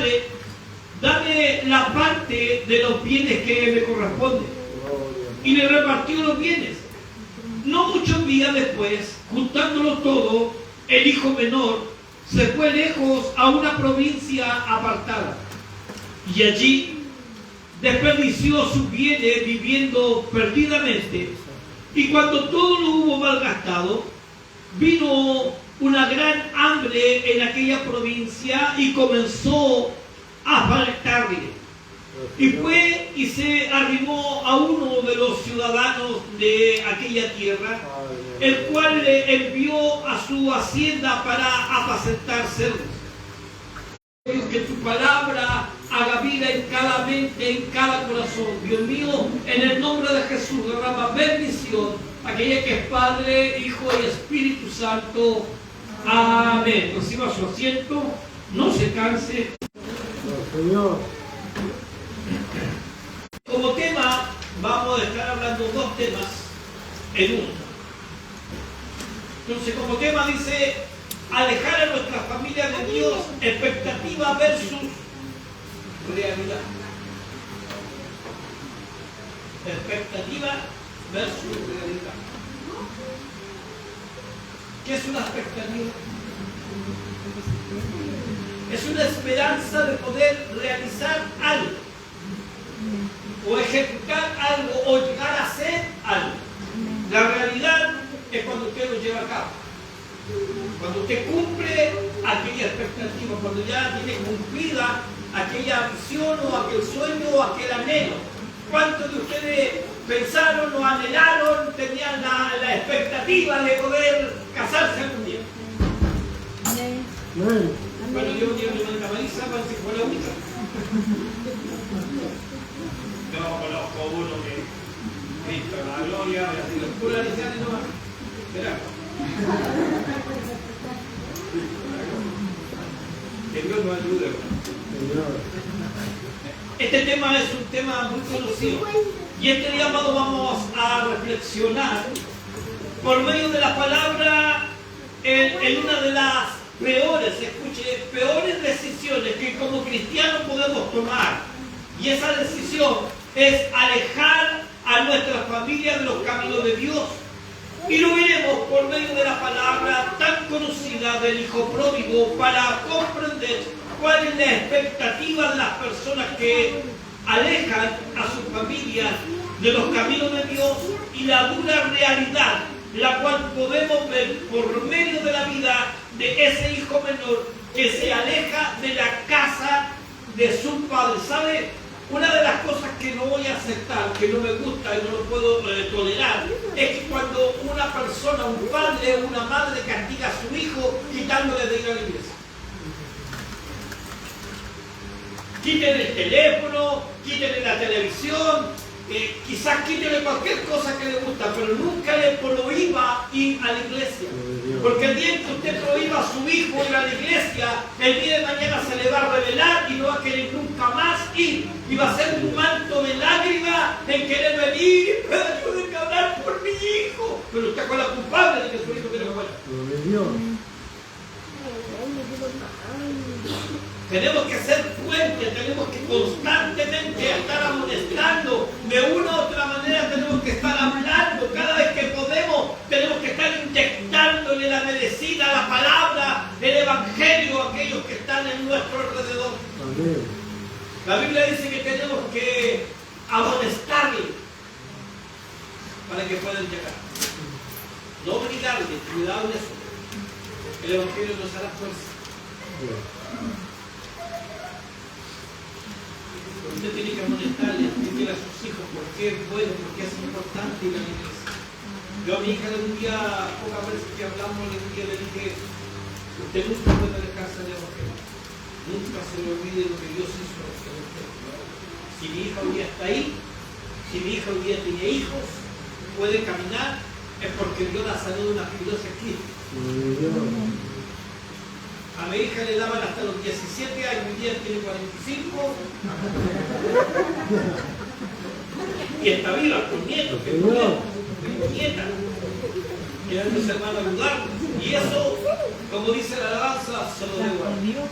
padre, dame la parte de los bienes que me corresponde. Y le repartió los bienes. No muchos días después, juntándolo todo, el hijo menor se fue lejos a una provincia apartada. Y allí desperdició sus bienes viviendo perdidamente. Y cuando todo lo hubo malgastado, vino una gran hambre en aquella provincia y comenzó a faltarle. Y fue y se arrimó a uno de los ciudadanos de aquella tierra, el cual le envió a su hacienda para apacentar cerdos. Que tu palabra haga vida en cada mente, en cada corazón. Dios mío, en el nombre de Jesús derrama bendición, aquella que es Padre, Hijo y Espíritu Santo. Amén. Reciba su asiento, no se canse. Señor. Como tema, vamos a estar hablando dos temas en uno. Entonces, como tema dice, alejar a nuestra familia de Dios, expectativa versus realidad. Expectativa versus realidad. ¿Qué es una expectativa? Es una esperanza de poder realizar algo, o ejecutar algo, o llegar a hacer algo. La realidad es cuando usted lo lleva a cabo. Cuando usted cumple aquella expectativa, cuando ya tiene cumplida aquella visión o aquel sueño o aquel anhelo. ¿Cuántos de ustedes pensaron o anhelaron, tenían la expectativa de poder casarse algún día? Amén. Bueno, yo llevo una camariza, parece que fue la única. Yo conozco uno que Cristo, la gloria, la popularidad y no más. Verá. Que Dios nos ayude. Este tema es un tema muy conocido. Y este día, amado, vamos a reflexionar por medio de la palabra en una de las peores decisiones que como cristianos podemos tomar. Y esa decisión es alejar a nuestra familia de los caminos de Dios. Y lo veremos por medio de la palabra tan conocida del Hijo Pródigo para comprender cuál es la expectativa de las personas que alejan a sus familias de los caminos de Dios y la dura realidad, la cual podemos ver por medio de la vida de ese hijo menor que se aleja de la casa de su padre. ¿Sabe? Una de las cosas que no voy a aceptar, que no me gusta y no lo puedo tolerar, es que cuando una persona, un padre o una madre castiga a su hijo quitándole de ir a la iglesia. Quítenle el teléfono, quítenle la televisión, quizás quítenle cualquier cosa que le gusta, pero nunca le prohíba ir a la iglesia. Porque el día en que usted prohíba a su hijo ir a la iglesia, el día de mañana se le va a revelar y no va a querer nunca más ir. Y va a ser un manto de lágrimas en querer venir, ayúdenme a hablar por mi hijo. Pero usted fue la culpable de que su hijo tiene que hablar. Tenemos que ser fuertes, tenemos que constantemente estar amonestando, de una u otra manera tenemos que estar hablando, cada vez que podemos tenemos que estar inyectándole la medicina, la palabra, el evangelio a aquellos que están en nuestro alrededor. Amén. La Biblia dice que tenemos que amonestarle para que puedan llegar. No obligarle, cuidado de eso. El evangelio nos hará fuerza. Usted tiene que amonestarle, explicarle a sus hijos por qué es bueno, por qué es importante ir a la iglesia. Yo a mi hija un día, pocas veces que hablamos, le dije, usted nunca puede alejarse de evangelio. Nunca se le olvide lo que Dios hizo en usted. Si mi hija hoy día está ahí, si mi hija hoy día tiene hijos, puede caminar, es porque Dios la salió de una fibrosis aquí. A mi hija le daban hasta los 17 años, hoy día tiene 45. Y está viva, con nietos, que tengo nietas. Quieren los hermanos ayudarnos. Y eso, como dice la alabanza, se lo debo a Dios.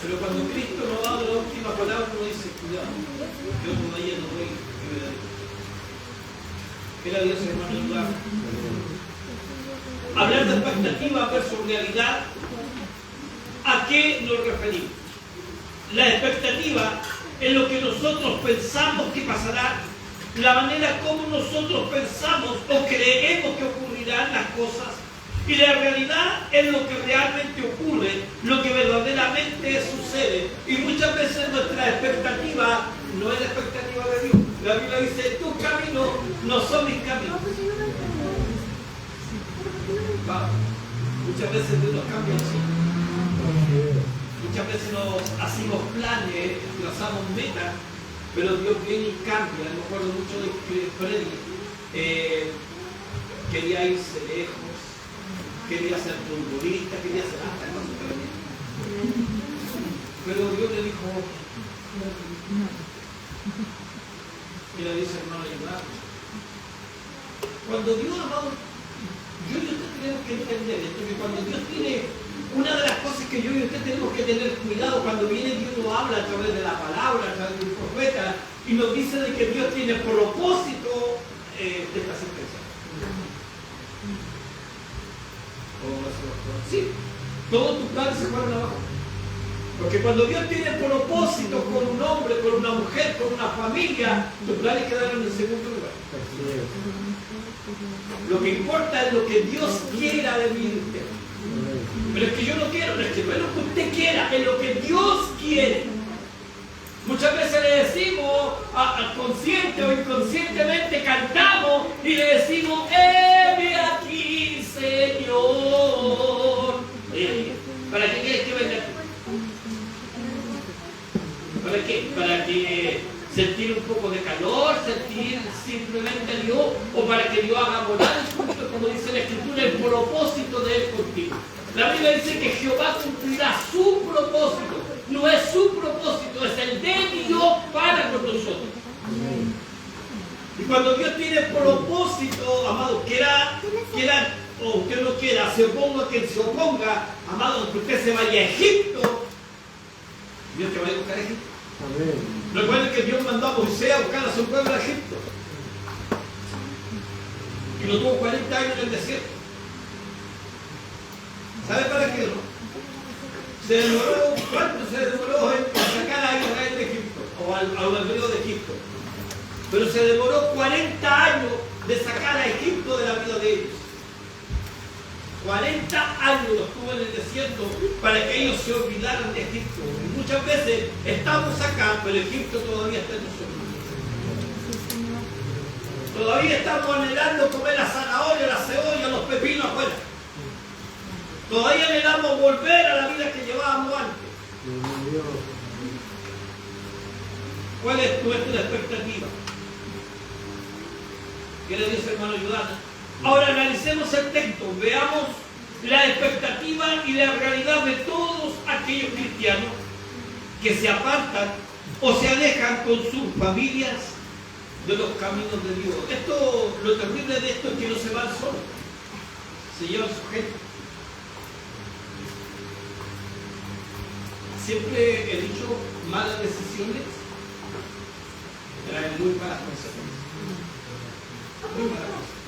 Pero cuando Cristo nos da la última palabra, uno dice, cuidado, yo todavía no voy a ver. Que la Dios, hermano, ayudar. Hablar de expectativa versus realidad, ¿a qué nos referimos? La expectativa es lo que nosotros pensamos que pasará, la manera como nosotros pensamos o creemos que ocurrirán las cosas, y la realidad es lo que realmente ocurre, lo que verdaderamente sucede. Y muchas veces nuestra expectativa no es la expectativa de Dios. La Biblia dice, tus caminos no son mis caminos. Muchas veces Dios nos cambia así. Muchas veces nos hacemos planes, trazamos metas, pero Dios viene y cambia. Me acuerdo mucho de que Freddy quería irse lejos, quería ser futbolista, quería hacer hasta cosas. Pero Dios le dijo, y le dice, hermano, ayudar. Cuando Dios, amado, yo y usted tenemos que entender esto, que cuando Dios tiene, una de las cosas que yo y usted tenemos que tener cuidado, cuando viene Dios nos habla a través de la palabra, a través de un profeta, y nos dice de que Dios tiene propósito de esta sentencia. Sí, todos tus planes se fueron abajo. Porque cuando Dios tiene propósito con un hombre, con una mujer, con una familia, tus planes quedaron en segundo lugar. Lo que importa es lo que Dios quiera de mí y de usted. Pero es que yo no quiero, no es que no es lo que usted quiera, es lo que Dios quiere. Muchas veces le decimos, consciente o inconscientemente cantamos y le decimos, heme aquí, Señor. ¿Para qué quieres que venga aquí? ¿Para qué? ¿Para que sentir un poco de calor, sentir simplemente a Dios, o para que Dios haga morar en juntos, como dice la Escritura, el propósito de Él contigo? La Biblia dice que Jehová cumplirá su propósito, no es su propósito, es el de Dios para con nosotros. Y cuando Dios tiene propósito, amado, quiera o usted no quiera, se oponga quien se oponga, amado, que usted se vaya a Egipto, Dios te va a buscar a Egipto. Amén. Recuerden que Dios mandó a Moisés a buscar a su pueblo a Egipto. Y lo tuvo 40 años en el desierto. ¿Sabe para qué? ¿Cuánto se demoró en sacar a Israel de Egipto? O al hebreo de Egipto. Pero se demoró 40 años de sacar a Egipto de la vida de ellos. 40 años los tuvo en el desierto para que ellos se olvidaran de Egipto. Y muchas veces estamos acá, pero Egipto todavía está en nosotros. Todavía estamos anhelando comer la zanahoria, la cebolla, los pepinos afuera. Todavía anhelamos volver a la vida que llevábamos antes. ¿Cuál es nuestra expectativa? ¿Qué le dice, hermano, ayudar? Ahora analicemos el texto, veamos la expectativa y la realidad de todos aquellos cristianos que se apartan o se alejan con sus familias de los caminos de Dios. Lo terrible de esto es que no se van solos, se llevan su gente. Siempre he dicho, malas decisiones traen muy malas consecuencias. Muy malas consecuencias.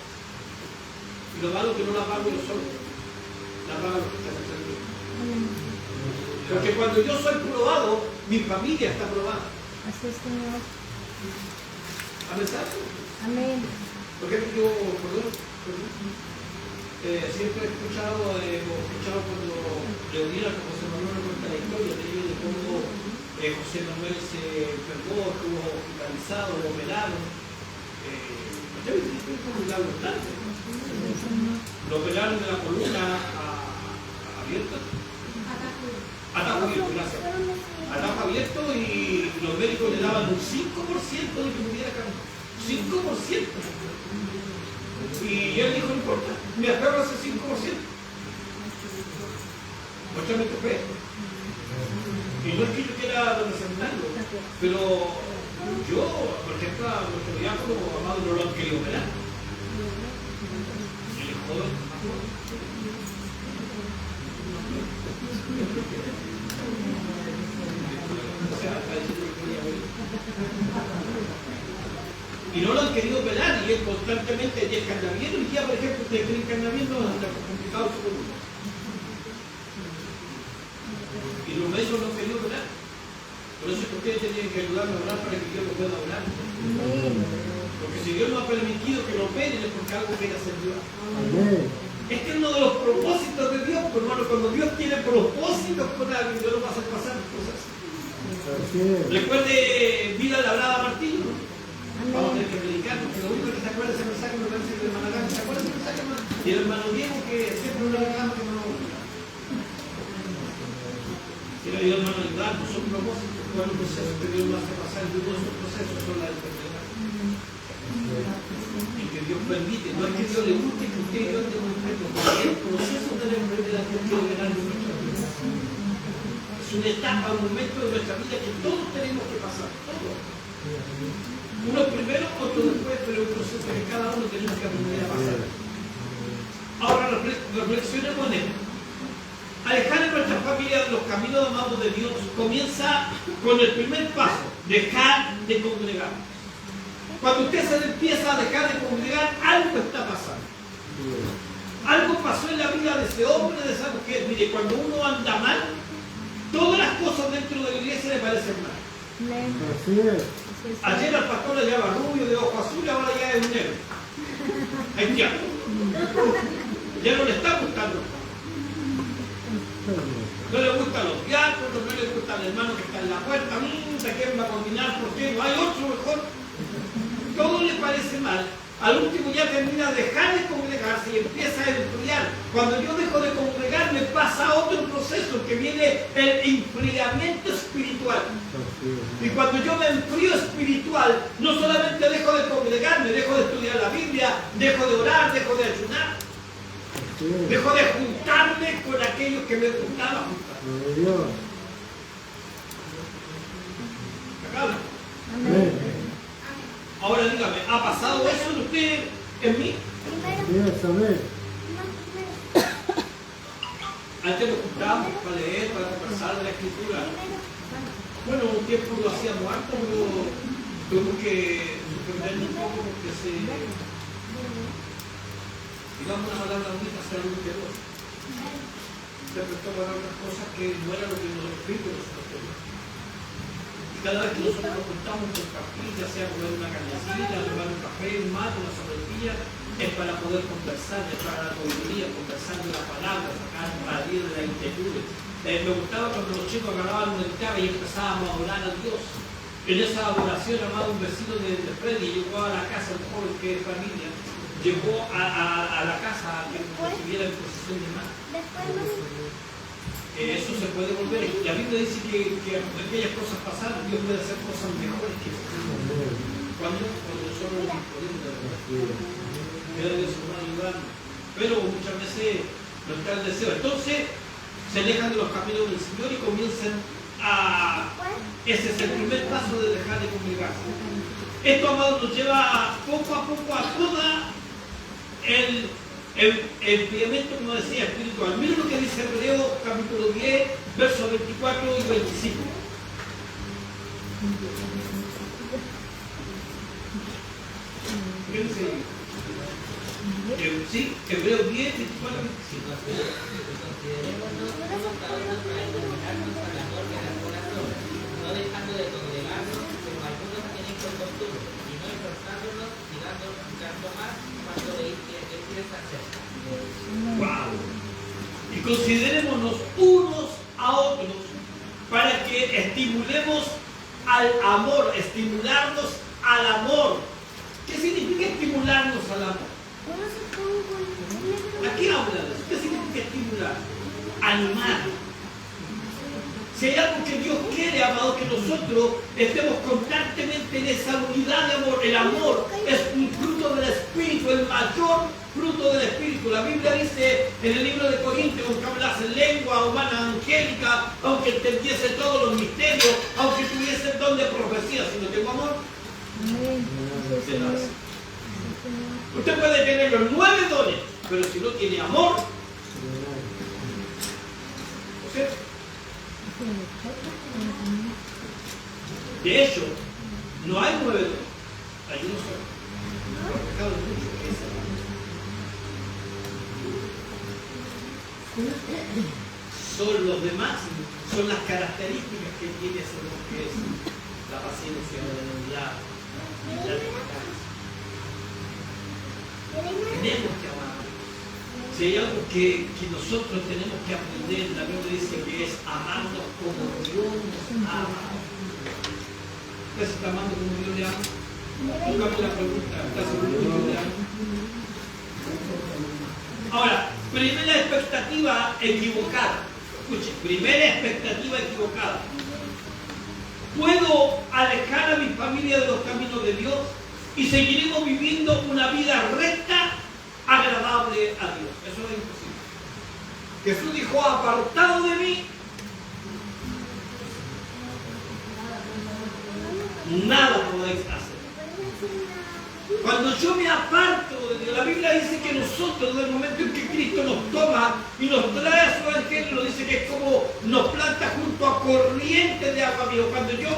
Y lo malo es que no la pago yo solo, la pago los que están haciendo. Porque cuando yo soy probado, mi familia está probada. Así es, Señor. ¿Amén? Amén. Porque yo, siempre he escuchado cuando Leonina con José Manuel me cuenta la historia de ellos, de cómo José Manuel se enfermó, estuvo hospitalizado, lo operaron. Lo operaron de la columna abierta. Atajo abierto, gracias. Atajo abierto y los médicos le daban un 5% de que pudiera caminar. 5%. Y él dijo, no importa, me aferro a ese 5%. Muchamente fe. Y no es que yo quiera representarlo, pero yo, por ejemplo, a nuestro diácono amado no lo han querido operar. Él es joven. Y no lo han querido pelar y es constantemente el encarnamiento. Hoy día, por ejemplo, el encarnamiento anda complicado su mundo. Y los médicos no han querido pelar. Por eso es que ustedes tienen que ayudarme a orar para que Dios lo pueda orar. Porque si Dios no ha permitido que lo pelen es porque algo quiere hacer Dios. Es que uno de los propósitos de Dios, pues, hermano, cuando Dios tiene propósitos con algo, Dios no va a hacer pasar cosas. Recuerde Vida Labrada Martillo, ¿no? Vamos a tener que predicar, porque lo único que se acuerda es el mensaje, me parece que el hermano Gama, ¿se acuerda ese mensaje, hermano? Y el hermano Diego, que siempre lo reclama que no lo gusta. Quiero ayudar, hermano, a ayudarnos, son propósitos, cuando un proceso que Dios lo hace pasar, y todos esos procesos son la enfermedad. Y que Dios permite, no es que Dios le guste que usted y yo estemos enfermos, porque el proceso de la enfermedad que quiere ganar en nuestra vida. Es una etapa, un momento de nuestra vida que todos tenemos que pasar, todos. Uno primero, otro después, pero un proceso que cada uno tenemos que aprender a pasar. Ahora reflexionemos en esto. Alejar en nuestra familia de los caminos amados de Dios comienza con el primer paso, dejar de congregar. Cuando usted se empieza a dejar de congregar, algo está pasando. Algo pasó en la vida de ese hombre, de esa mujer. Mire, cuando uno anda mal, todas las cosas dentro de la iglesia le parecen mal. Así es. Ayer al pastor le llamaba rubio de ojo azul, ahora ya es un negro. Haitiano. Ya no le está gustando. No le gustan los diáconos, no le gusta el hermano que está en la puerta. ¿De quién va a combinar? ¿Por qué? ¿No hay otro mejor? Todo le parece mal. Al último ya termina de dejar de congregarse y empieza a enfriar. Cuando yo dejo de congregar me pasa otro proceso que viene el enfriamiento espiritual. Y cuando yo me enfrío espiritual, no solamente dejo de congregarme, dejo de estudiar la Biblia, dejo de orar, dejo de ayunar, dejo de juntarme con aquellos que me gustaba juntar. ¿Acá? Amén. Ahora dígame, ¿ha pasado eso en usted, en mí? Antes nos juntábamos para leer, para conversar de la Escritura. Bueno, un tiempo lo hacíamos harto, pero tuvimos que suspenderlo un poco porque digamos una palabra bonita, se algo que no. Se prestó para otras cosas que no era lo que nos espíritus nosotros teníamos. Y cada vez que nosotros nos juntamos con café, ya sea comer una carnecita, tomar un café, un mate, una sobrepilla, es para poder conversar, es para la sabiduría, conversar de la palabra, sacar para de la inquietud. Me gustaba cuando los chicos agarraban una guitarra y empezábamos a orar a Dios. En esa adoración, amado, un vecino de Freddy llegó a la casa, un joven que es familia, llegó a la casa a que recibiera en procesión de mano. Eso se puede volver. La Biblia dice que aquellas cosas pasadas, Dios puede hacer cosas mejores que esas. Cuando nosotros nos podemos queda Dios nos va a ayudar. Pero muchas veces no está el deseo. Entonces se alejan de los caminos del Señor y comienzan a... Ese es el primer paso de dejar de congregarse. Esto, amado, nos lleva poco a poco a toda el enfriamiento, como decía, espiritual. Miren lo que dice Hebreos capítulo 10, versos 24 y 25. ¿Qué dice ahí? Sí, Hebreos 10, 24 y 25. No dejando de congregarnos, como algunos tienen por costumbre, y no exhortándonos y dando más cuando veis que quieres hacer. ¡Wow! Y considerémonos unos a otros para que estimulemos al amor, estimularnos al amor. ¿Qué significa estimularnos al amor? Aquí habla de eso. ¿Qué significa estimular? Animar. Si hay algo que Dios quiere, amado, que nosotros estemos constantemente en esa unidad de amor. El amor es un fruto del Espíritu, el mayor fruto del Espíritu. La Biblia dice en el libro de Corintios, aunque hablase lengua humana angélica, aunque entendiese todos los misterios, aunque tuviese el don de profecía, si no tengo amor, se lo hace. Usted puede tener los 9 dones, pero si no tiene amor, ¿no sé? De hecho, no hay 9 dones, Ayuno solo. Los pecados de muchos que es son los demás, son las características que tiene ese don, que es la paciencia, la benignidad, la templanza. Tenemos que amar. Si hay algo que nosotros tenemos que aprender, la Biblia dice que es amarnos como Dios nos ama. ¿Usted se está amando como Dios le ama? Póngame la pregunta, ¿está seguro que Dios le ama? Ahora, primera expectativa equivocada. Escuche, primera expectativa equivocada. ¿Puedo alejar a mi familia de los caminos de Dios y seguiremos viviendo una vida recta, agradable a Dios? Eso es imposible. Jesús dijo, apartado de mí, nada podéis hacer. Cuando yo me aparto de Dios, la Biblia dice que nosotros, desde el momento en que Cristo nos toma y nos trae a su evangelio, dice que es como nos planta junto a corrientes de agua viva. Cuando yo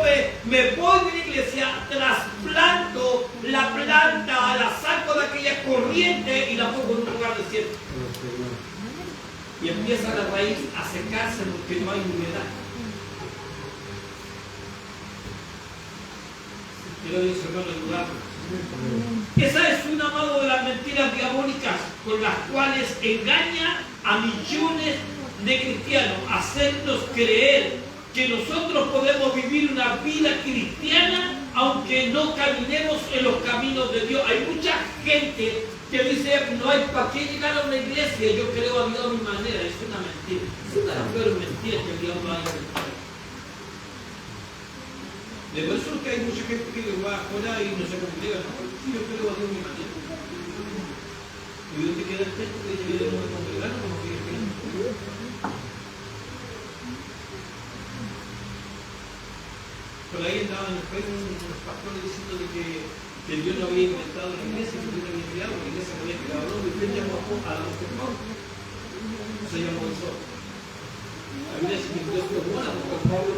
me voy de la iglesia, trasplanto la planta, la saco de aquella corriente y la pongo en un lugar desierto. Y empieza la raíz a secarse porque no hay humedad. Quiero decir, hermano, ayudarnos. Esa es una mano de las mentiras diabólicas con las cuales engaña a millones de cristianos, hacernos creer que nosotros podemos vivir una vida cristiana aunque no caminemos en los caminos de Dios. Hay mucha gente que dice, no hay para qué llegar a una iglesia, yo creo a Dios a mi manera. Es una mentira, es una de las peores mentiras que Dios va a inventar. De por eso es que hay mucha gente que va afuera y no se congrega. No, yo creo a Dios mi manera. ¿Y dónde queda el texto que dice que debemos de congregarnos como que yo creo? Por ahí andaban en el país unos pastores diciendo de que Dios no había inventado la iglesia, que Dios no había creado, la iglesia no había creado al hombre. Y usted llamó a los que no. Se llamó el sol. La Biblia dice que Dios tomó a Pablo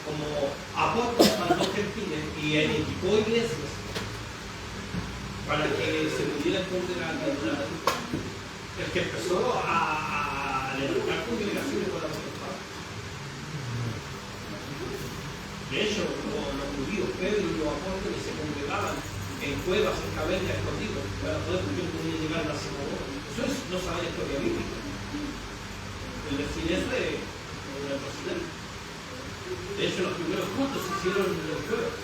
como apóstol para los gentiles y edificó iglesias para que se pudiera condenar a la el que empezó a levantar congregaciones para los padres. De hecho, los judíos, Pedro y los apóstoles se congregaban en cuevas, en cavernas, escondidos, para poder podía llegar a la sinagoga. Eso es no saber la historia bíblica. El decir eso es una atrocidad. De hecho, los primeros cultos se hicieron en las cuevas.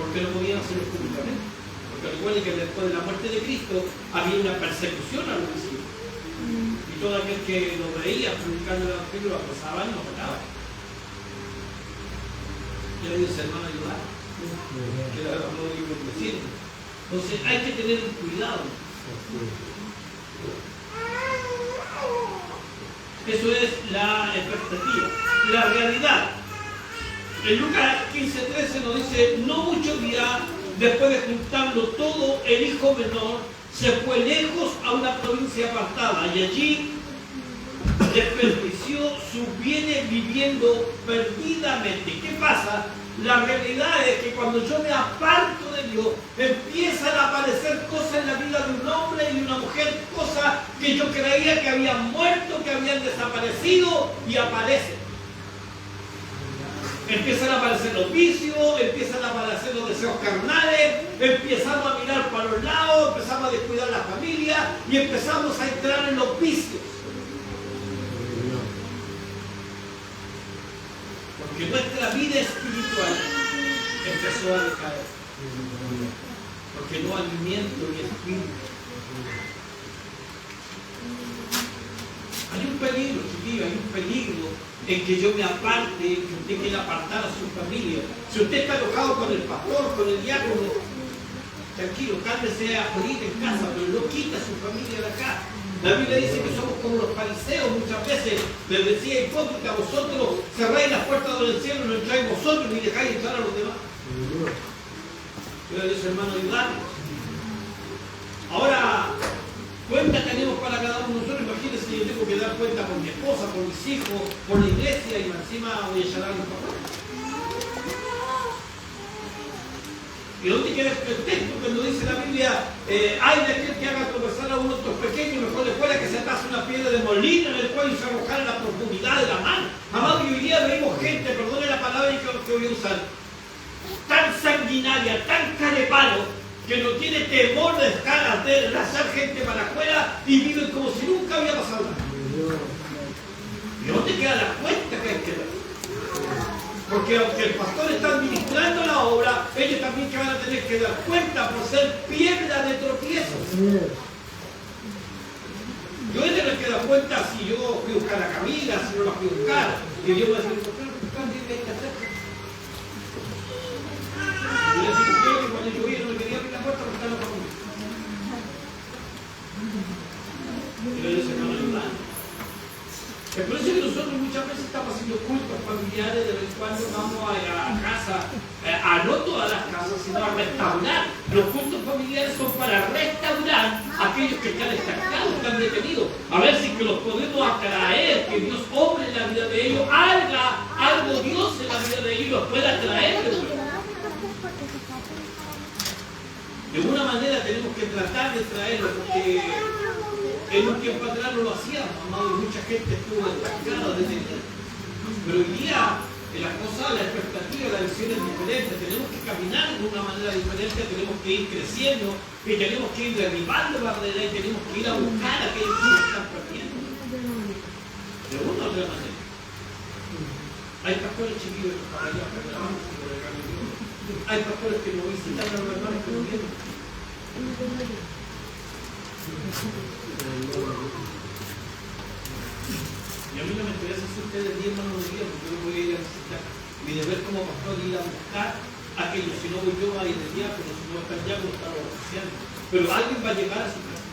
Porque no podían hacerlo públicamente. Porque recuerden que después de la muerte de Cristo había una persecución a los discípulos. Y todo aquel que lo veía publicando el evangelio lo acosaban y lo mataban. Yo le dice, hermano, ayudar. Que era lo que iba diciendo. Entonces hay que tener cuidado. Eso es la expectativa. La realidad. En Lucas 15:13 nos dice, no muchos días después de juntarlo todo, el hijo menor se fue lejos a una provincia apartada y allí desperdició sus bienes viviendo perdidamente. ¿Qué pasa? La realidad es que cuando yo me aparto de Dios, empiezan a aparecer cosas en la vida de un hombre y de una mujer, cosas que yo creía que habían muerto, que habían desaparecido, y aparecen. Empiezan a aparecer los vicios, empiezan a aparecer los deseos carnales, empezamos a mirar para los lados, empezamos a descuidar la familia y empezamos a entrar en los vicios. Porque nuestra vida espiritual empezó a decaer. Porque no alimento ni espíritu. Hay un peligro, chiquillo, hay un peligro en que yo me aparte, que usted quiera apartar a su familia. Si usted está enojado con el pastor, con el diácono, tranquilo, cálmese afuera en casa, pero no quita a su familia de acá. La Biblia dice que somos como los fariseos muchas veces. Les decía hipócrita, vosotros cerráis las puertas del cielo, no entráis vosotros ni dejáis entrar a los demás. Yo le digo, hermano, ayudarnos. Ahora, cuenta tenemos para cada uno de nosotros. Imagínense que yo tengo que dar cuenta por mi esposa, por mis hijos, por la iglesia, y encima voy a llamar a mis papás. ¿Y dónde queda el texto cuando dice la Biblia, hay de aquel que haga tropezar a uno de estos pequeños, mejor le fuera que se atase una piedra de molino en el cual se arrojara en la profundidad de la mar? Amado, y hoy día vemos gente, perdone la palabra que voy a usar, tan sanguinaria, tan carepalo, que no tiene temor de lanzar gente para afuera y viven como si nunca había pasado nada. ¿Y dónde queda la cuenta que hay que dar? Porque aunque el pastor está administrando la obra, ellos también que van a tener que dar cuenta por ser piedra de tropiezo. Yo he de tener que dar cuenta si yo fui a buscar a Camila, si no la fui a buscar. Y yo voy a decir, ¿por qué no buscar? ¿Qué hay que hacer? Y le digo, creo que cuando llovía no me quería abrir la puerta porque estaba conmigo. Y le dice, hermano, ayudando. Es por eso que nosotros muchas veces estamos haciendo cultos familiares, de vez en cuando vamos a casa, no todas las casas, sino a restaurar. Los cultos familiares son para restaurar a aquellos que están estancados, que han detenidos. A ver si que los podemos atraer, que Dios obre en la vida de ellos, haga algo Dios en la vida de ellos y los pueda atraer de vuelta. De alguna manera tenemos que tratar de traerlos, porque en un tiempo atrás no lo hacíamos, amado, mucha gente estuvo estancada desde el día. Pero hoy día la cosa, la expectativa, la visión es diferente. Tenemos que caminar de una manera diferente, tenemos que ir creciendo, y tenemos que ir derribando barreras y tenemos que ir a buscar a aquellos que están perdiendo. De una u otra manera. Hay pastores chiquillos que para allá, hay pastores que nos visitan a los hermanos que nos vienen. Y a mí no me interesa si ustedes 10 manos de día, porque yo voy a ir a visitar. Mi deber como pastor es ir a buscar a aquellos. Si no voy yo a ir de día, pero si no están ya, no están oficiando. Pero alguien va a llegar a su casa.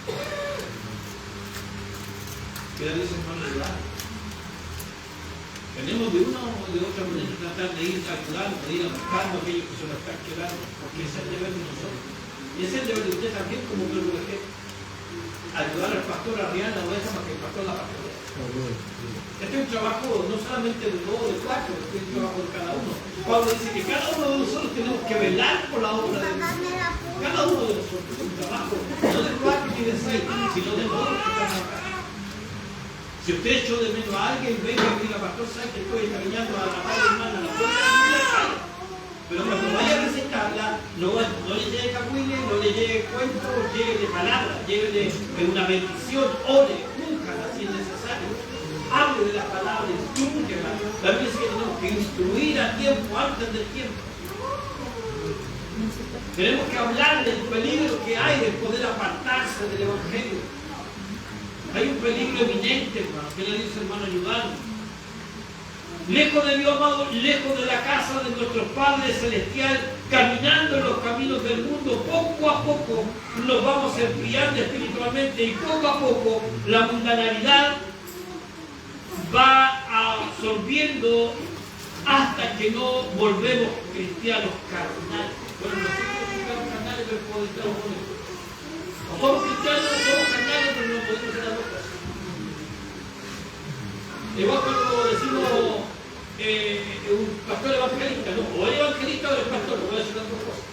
¿Qué le dice hermano ayudar? Tenemos de una o de otra manera tratar de ir ayudando, de ir a buscar a aquellos que se nos están quedando, porque ese es el deber de nosotros. Y ese es el deber de usted también como pueblo de gente. Ayudar al pastor a arriar la oveja para que el pastor la pastorea. Este es un trabajo no solamente de dos o de cuatro, este es un trabajo de cada uno. Pablo dice que cada uno de nosotros tenemos que velar por la obra de Dios. Cada uno de nosotros es un trabajo, no de cuatro ni de seis, sino de todos los que están acá. Si usted echó de menos a alguien, venga y diga, pastor, ¿sabe que estoy extrañando a la madre hermana a la puerta de la calle? Pero cuando vaya a visitarla, no le llegue cahuile, no le llegue cuento, llegue de palabra, llegue de una bendición, ore, újala si es necesario. Hable de la palabra, instrúyela. La Biblia dice que tenemos que instruir a tiempo, antes del tiempo. Tenemos que hablar del peligro que hay de poder apartarse del Evangelio. Hay un peligro eminente, hermano. ¿Qué le dice hermano ayudarnos? Lejos de Dios, amado, lejos de la casa de nuestros padres celestial, caminando en los caminos del mundo, poco a poco nos vamos enfriando espiritualmente y poco a poco la mundanalidad va absorbiendo hasta que no volvemos cristianos carnales. Bueno, nosotros somos carnales, pero podemos estar bonitos. O somos cristianos, somos carnales, pero no podemos ser las dos cosas. Igual cuando decimos un pastor evangelista, no, o eres evangelista o eres pastor, no puede ser las dos cosas.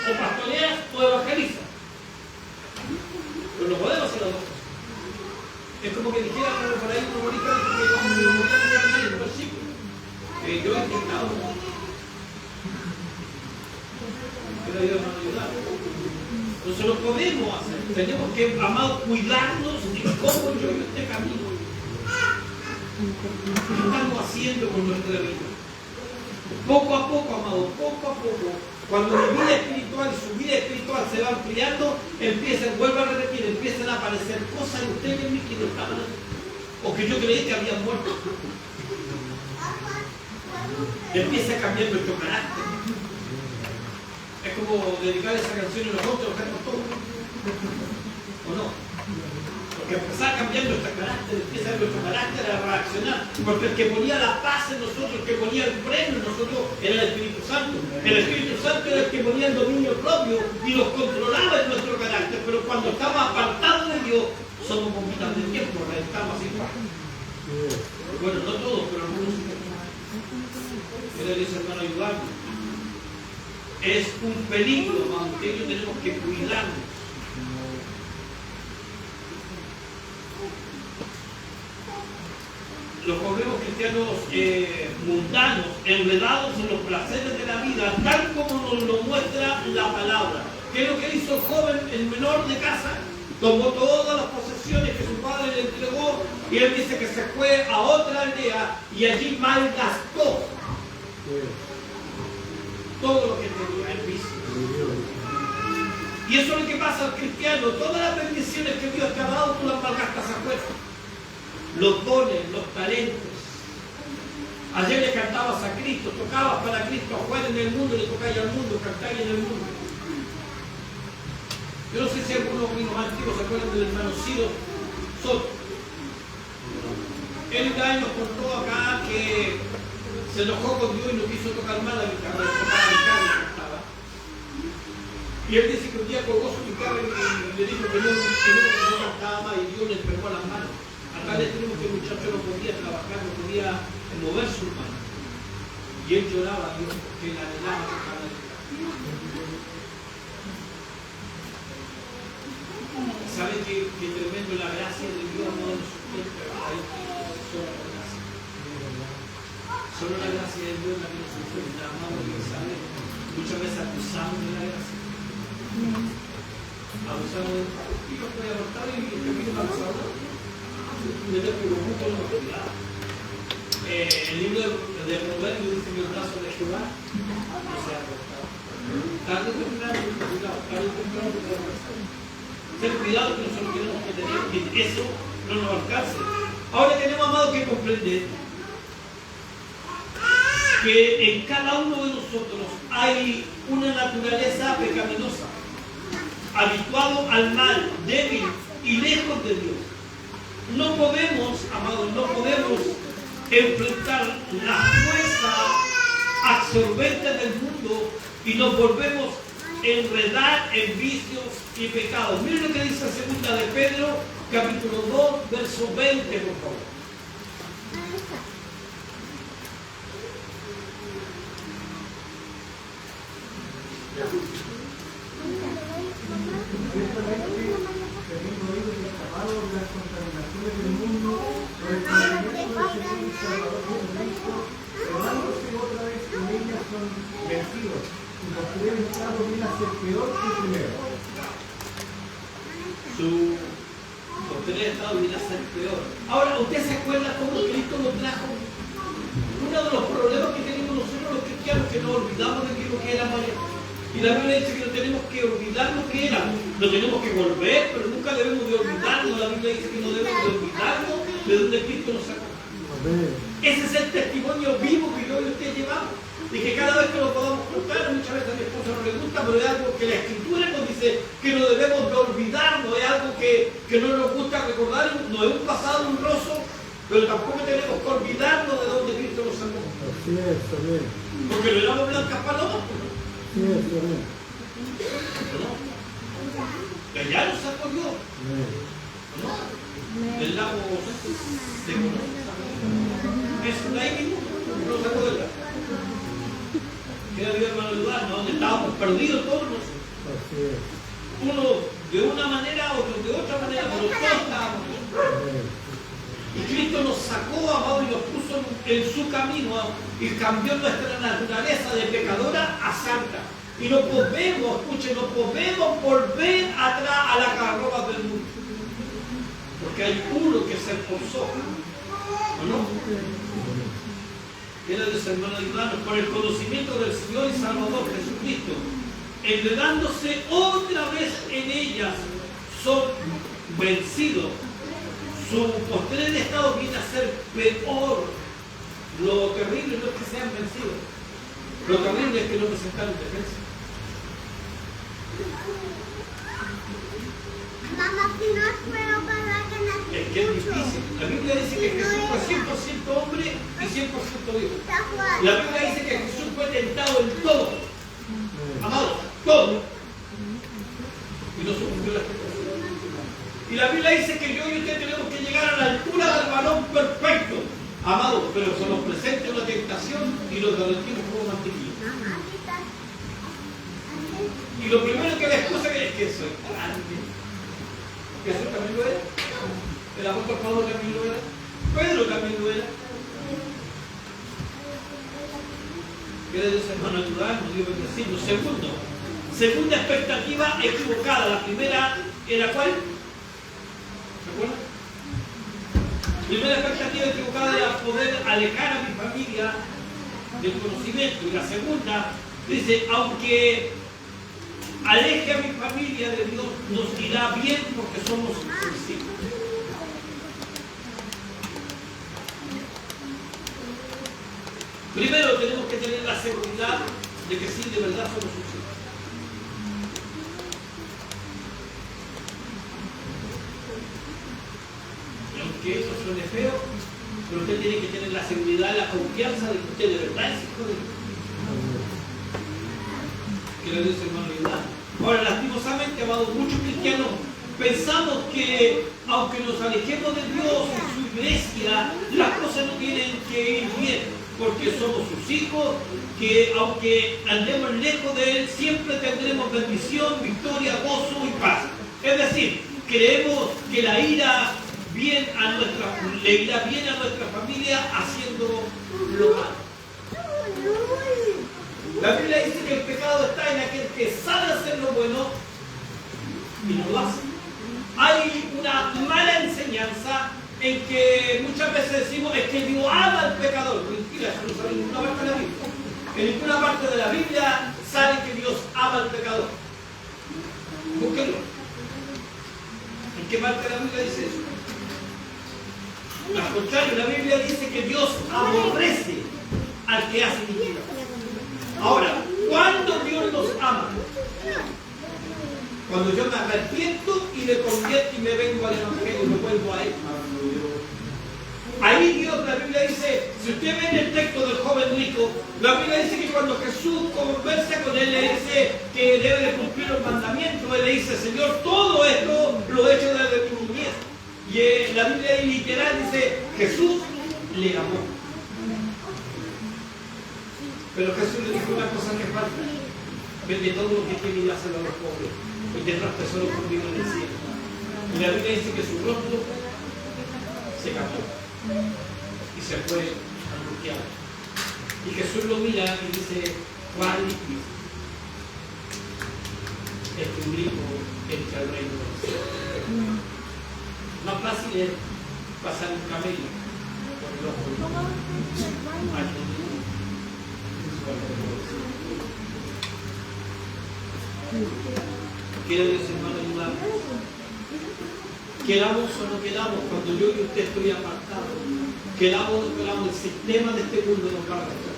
O pastoreas o evangelizas. Pero no podemos hacer las dos cosas. Es como que dijera por ahí un humorista que vamos a morir en el versículo. Yo he intentado. Pero Dios nos ayuda. Entonces lo podemos hacer. Tenemos que, amados, cuidarnos de cómo yo este camino. ¿Qué estamos haciendo con nuestra vida? Poco a poco, amado, poco a poco. Cuando mi vida espiritual, su vida espiritual se va ampliando, vuelvo a repetir, empiezan a aparecer cosas en usted y en mí que no estaban, o que yo creí que habían muerto. Empieza a cambiar nuestro carácter. Es como dedicar esa canción y nosotros cantamos todo. ¿O no? Porque empezar a cambiar nuestro carácter, empieza nuestro carácter a reaccionar. Porque el que ponía la paz en nosotros, el que ponía el freno en nosotros, era el Espíritu Santo. El Espíritu Santo era el que ponía el dominio propio y nos controlaba en nuestro carácter. Pero cuando estamos apartados de Dios, somos bombitas de tiempo, reventamos así. Bueno, no todos, pero algunos sí. ¿Qué le dice hermano ayudarnos? es un peligro, hermano, que tenemos que cuidarnos. Los jóvenes cristianos mundanos, enredados en los placeres de la vida, tal como nos lo muestra la palabra. ¿Qué es lo que hizo el joven, el menor de casa? Tomó todas las posesiones que su padre le entregó y él dice que se fue a otra aldea y allí malgastó todo lo que tenía, el vicio. Y eso es lo que pasa al cristiano. Todas las bendiciones que Dios te ha dado, tú las malgastas afuera. Los dones, los talentos. Ayer le cantabas a Cristo, tocabas para Cristo afuera en el mundo, le tocáis al mundo, cantáis en el mundo. Yo no sé si algunos de los más antiguos se acuerdan del hermano Ciro Soto. Él nos contó acá que se enojó con Dios y no quiso tocar más la guitarra, tocaba la guitarra y cantaba. Y él dice que un día colgó su guitarra y le dijo que no cantaba más y Dios le enfermó las manos. Acá le tenemos que el muchacho no podía trabajar, no podía mover sus manos. Y él lloraba a Dios porque la anhelaba tocar la guitarra. ¿Saben qué tremendo la gracia de Dios no nos sustenta? Solo la gracia. Solo la gracia de Dios la que nos sustenta, amado, que sabe. Muchas veces acusamos de la gracia. Abusamos de y yo estoy abortado y el camino para los abortos. Me tengo que buscar una autoridad. El libro de Proverbios dice que el brazo de Jehová no se ha cortado. Tarde o temprano, cuidado, tarde o temprano te puede pasar. Ten cuidado que nosotros tenemos que tener, que eso no nos alcance. Ahora tenemos, amado, que comprender que en cada uno de nosotros hay una naturaleza pecaminosa, habituado al mal, débil y lejos de Dios. No podemos, amados, no podemos enfrentar la fuerza absorbente del mundo y nos volvemos enredar en vicios y pecados. Miren lo que dice 2 de Pedro, capítulo 2, verso 20, por favor. Teniendo oídos y escapados de las contaminaciones del mundo, por el conocimiento del Señor y Salvador Jesucristo, cerrándose otra vez en ellas son vencidos, y posterior estado viene a ser peor que el primero. Su posterior estado viene a ser peor. Ahora, ¿usted se acuerda cómo Cristo lo trajo? Uno de los problemas que tenemos nosotros los cristianos es que nos olvidamos de lo que era María. Y la Biblia dice que no tenemos que olvidar lo que era. No tenemos que volver, pero nunca debemos de olvidarnos. La Biblia dice que no debemos de olvidarnos de donde Cristo nos sacó. Ese es el testimonio vivo que yo y usted llevamos. Y que cada vez que lo podamos contar, muchas veces a mi esposa no le gusta, pero es algo que la Escritura nos dice que no debemos de olvidarnos. Es algo que no nos gusta recordar. No es un pasado honroso, pero tampoco tenemos que olvidarnos de donde Cristo nos sacó. Así es, amén. Porque no éramos blancas palomas. Así es, amén. ¿No? Pero ya nos sacó Dios. ¿No? Del lago de es ahí mismo, no nos sacó del lago. Queda bien, hermano Eduardo, donde estábamos perdidos todos nosotros. Así es. Uno de una manera, otro de otra manera, pero todos estábamos bien. Y Cristo nos sacó, amado, y nos puso en su camino y cambió nuestra naturaleza de pecadora a santa. Y no podemos, escuchen, no podemos volver atrás a la carroba del mundo. Porque hay uno que se esforzó, ¿o no? Era de su hermano hermanos, por el conocimiento del Señor y Salvador Jesucristo, enredándose otra vez en ellas, son vencidos. Su posterior estado viene a ser peor. Lo terrible no es que sean vencidos. Lo terrible es que no presentaron defensa. Es que es difícil. La Biblia dice que Jesús fue 100% hombre y 100% Dios. La Biblia dice que Jesús fue tentado en todo. Amado, todo. Y no sufrió las tentaciones. Y la Biblia dice que yo y usted tenemos que llegar a la altura del varón perfecto. Amado, pero se nos presenta una tentación y lo derretimos como mantequilla. Y lo primero que le excusa es que soy grande. Jesús también lo era. El apóstol Pablo también lo era. Pedro también lo era. ¿Quiere Dios, hermano, ayudarnos? Dios bendecirnos. Segunda expectativa equivocada. La primera era ¿cuál? ¿Se acuerdan? Primera expectativa equivocada era poder alejar a mi familia del conocimiento. Y la segunda dice, aunque aleje a mi familia de Dios, nos irá bien porque somos sus hijos. Primero tenemos que tener la seguridad de que sí, de verdad somos sus hijos. Y aunque eso suene feo, pero usted tiene que tener la seguridad, la confianza de que usted de verdad es hijo de Dios. Que le Dios, hermano, ayudar. Ahora, lastimosamente, amados, muchos cristianos pensamos que aunque nos alejemos de Dios y su iglesia, las cosas no tienen que ir bien, porque somos sus hijos, que aunque andemos lejos de Él, siempre tendremos bendición, victoria, gozo y paz. Es decir, creemos que le irá bien a nuestra familia haciendo lo malo. La Biblia dice que el pecado está en aquel que sabe hacer lo bueno y no lo hace. Hay una mala enseñanza en que muchas veces decimos es que Dios ama al pecador. Mentira, eso no sale en ninguna parte de la Biblia. En ninguna parte de la Biblia sale que Dios ama al pecador. Búsquenlo. ¿En qué parte de la Biblia dice eso? Al contrario, la Biblia dice que Dios aborrece al que hace iniquidad. Ahora, ¿cuándo Dios nos ama? Cuando yo me arrepiento y me convierto y me vengo al Evangelio y me vuelvo a Él. Ahí Dios, la Biblia dice, si usted ve en el texto del joven rico, la Biblia dice que cuando Jesús conversa con él, le dice que debe de cumplir los mandamientos. Él le dice, Señor, todo esto lo he hecho desde mi niñez. Y la Biblia literal dice, Jesús le amó. Pero Jesús le dijo una cosa que falta. Vende todo lo que tiene y dáselo a los pobres. Y tendrás tesoro conmigo en el cielo. Y la Biblia dice que su rostro se cambió. Y se fue angustiado. Y Jesús lo mira y dice, cuán difícil es que un rico entre al reino de los cielos. Más fácil es pasar un camello por el ojo al mundo. Quiero decir, hermano, ayudarnos. Queramos o no queramos, cuando yo y usted estoy apartados, queramos o no queramos, el sistema de este mundo nos va a arrastrar.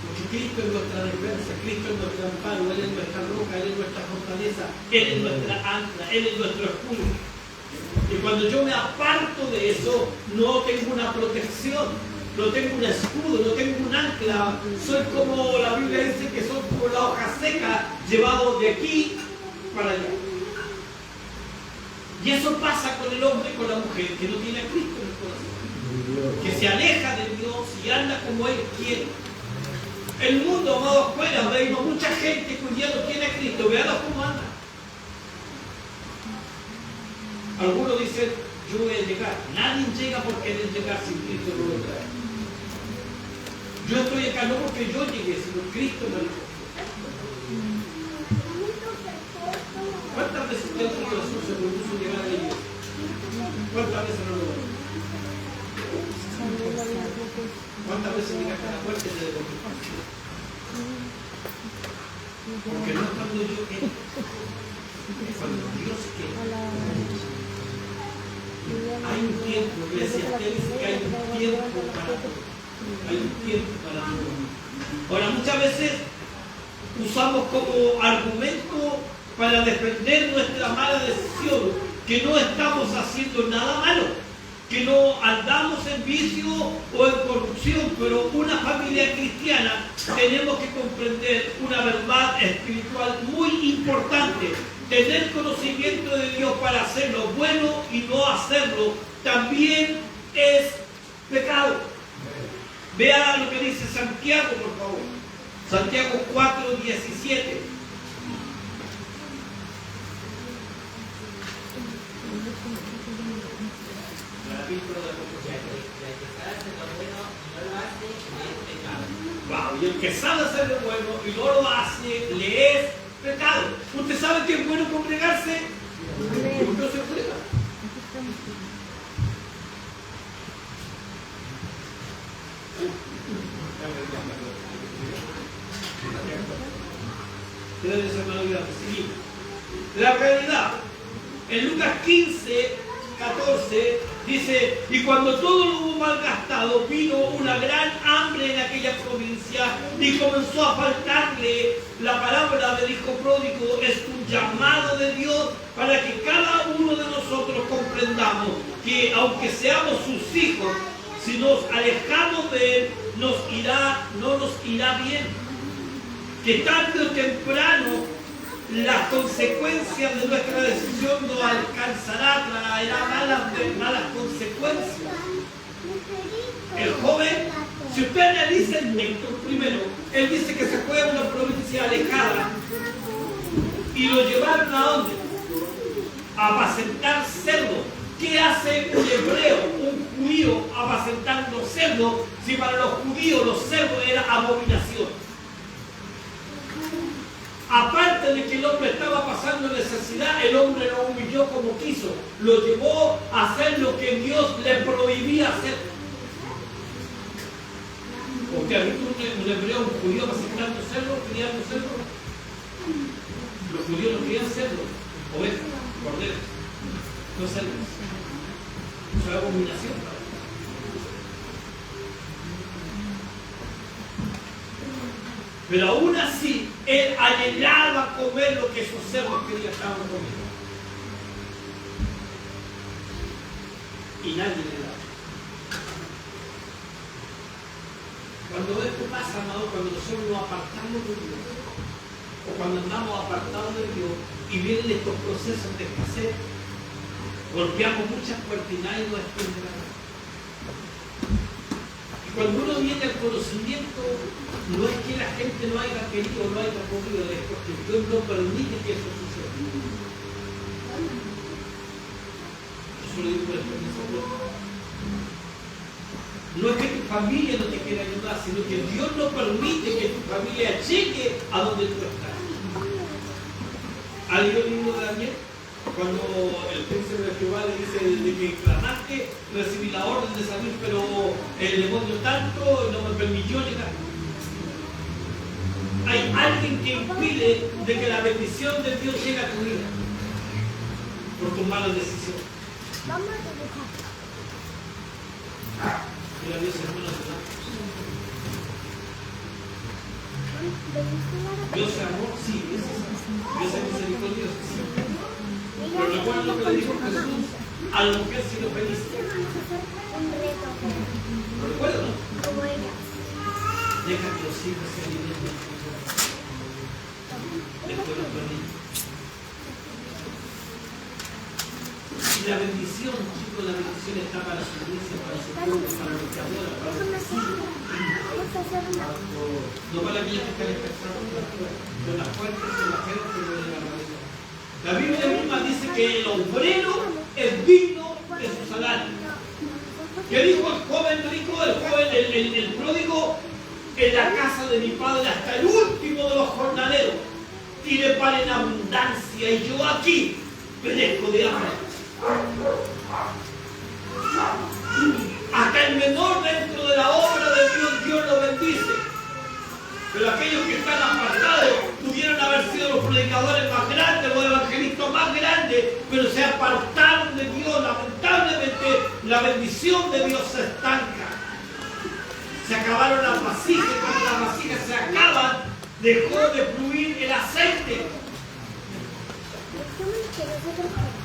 Porque Cristo es nuestra defensa, Cristo es nuestro amparo, Él es nuestra roca, Él es nuestra fortaleza, Él es nuestra ancla, Él es nuestro escudo. Y cuando yo me aparto de eso, no tengo una protección, no tengo un escudo, no tengo un ancla. Soy como la Biblia dice que soy como la hoja seca, llevado de aquí para allá. Y eso pasa con el hombre y con la mujer que no tiene a Cristo en el corazón, que se aleja de Dios y anda como Él quiere. El mundo, amado, afuera, vemos mucha gente que hoy día no tiene a Cristo. Veanlos cómo andan. Algunos dicen, yo voy a llegar. Nadie llega por querer llegar sin Cristo no lo trae. Yo estoy acá no porque yo llegué, sino Cristo me lo trae. ¿Cuántas veces usted en su corazón se propuso llegar a la iglesia? ¿Cuántas veces no lo logró? ¿Cuántas veces llegaste a la puerta y te devolviste? Porque no es cuando yo quiero, es cuando Dios quiere. Hay un tiempo, Eclesiastés dice que hay un tiempo para todo. Hay un tiempo para todo. Ahora, muchas veces usamos como argumento para defender nuestra mala decisión, que no estamos haciendo nada malo, que no andamos en vicio o en corrupción, pero una familia cristiana tenemos que comprender una verdad espiritual muy importante. Tener conocimiento de Dios para hacer lo bueno y no hacerlo también es pecado. Vea lo que dice Santiago, por favor. Santiago 4:17. Wow, y el que sabe hacer lo bueno y no lo hace, le es pecado. ¿Usted sabe que es bueno congregarse? ¿Por qué no se congrega? La realidad, en Lucas 15:14 dice: y cuando todo lo hubo malgastado, vino una gran hambre en aquella provincia y comenzó a faltarle. La palabra del hijo pródigo es un llamado de Dios para que cada uno de nosotros comprendamos que aunque seamos sus hijos, si nos alejamos de Él, no nos irá bien. Que tarde o temprano las consecuencias de nuestra decisión nos alcanzará, traerá malas consecuencias. El joven, si usted analiza el texto primero, él dice que se fue a una provincia alejada y lo llevaron ¿a dónde? A apacentar cerdos. ¿Qué hace un hebreo, un judío, apacentando cerdos, si para los judíos los cerdos era abominación? Aparte de que el hombre estaba pasando necesidad, el hombre lo humilló como quiso. Lo llevó a hacer lo que Dios le prohibía hacer. Porque ha visto un hebreo, un judío apacentando cerdos, criando cerdos. Los judíos no querían cerdos, ovejas, corderos, no cerdos. Eso es abominación. Pero aún así, él anhelaba comer lo que esos cerdos querían estar comiendo. Y nadie le daba. Cuando esto pasa, amado, cuando nosotros nos apartamos de Dios, o cuando andamos apartados de Dios y vienen estos procesos de escasez, golpeamos muchas puertas y nadie nos extiende la mano. Cuando uno viene al conocimiento, no es que la gente no haya querido o no haya podido, es porque Dios no permite que eso suceda. Eso lo digo por experiencia propia. No es que tu familia no te quiera ayudar, sino que Dios no permite que tu familia llegue a donde tú estás. ¿Ha leído el libro de Daniel? Cuando el príncipe de Jehová le dice de que clamaste, recibí la orden de salir, pero el demonio tanto no me permitió llegar. Hay alguien que impide de que la bendición de Dios llegue a tu vida por tus malas decisiones. Mira Dios, hermanos, Dios es amor, sí, Dios es misericordioso, sí. Pero recuerda lo que le dijo Jesús a la mujer sirofenicia. ¿Lo recuerdan, no? Deja que los hijos se alimenten después los permiten. Y la bendición, chicos, la bendición está para su iglesia, para su pueblo, para los que adoran, para los que siguen. No para aquellos que están expresados con las fuertes, con la gente, con la realidad. La Biblia misma dice que el obrero es digno de su salario. ¿Qué dijo el joven rico, el pródigo? En la casa de mi padre hasta el último de los jornaleros tiene pan en abundancia y yo aquí perezco de hambre. Hasta el menor dentro de la obra de Dios, Dios lo bendice. Pero aquellos que están apartados pudieron haber sido los predicadores más grandes, los evangelistas más grandes, pero se apartaron de Dios. Lamentablemente, la bendición de Dios se estanca. Se acabaron las vasijas. Cuando las vasijas se acaban, dejó de fluir el aceite.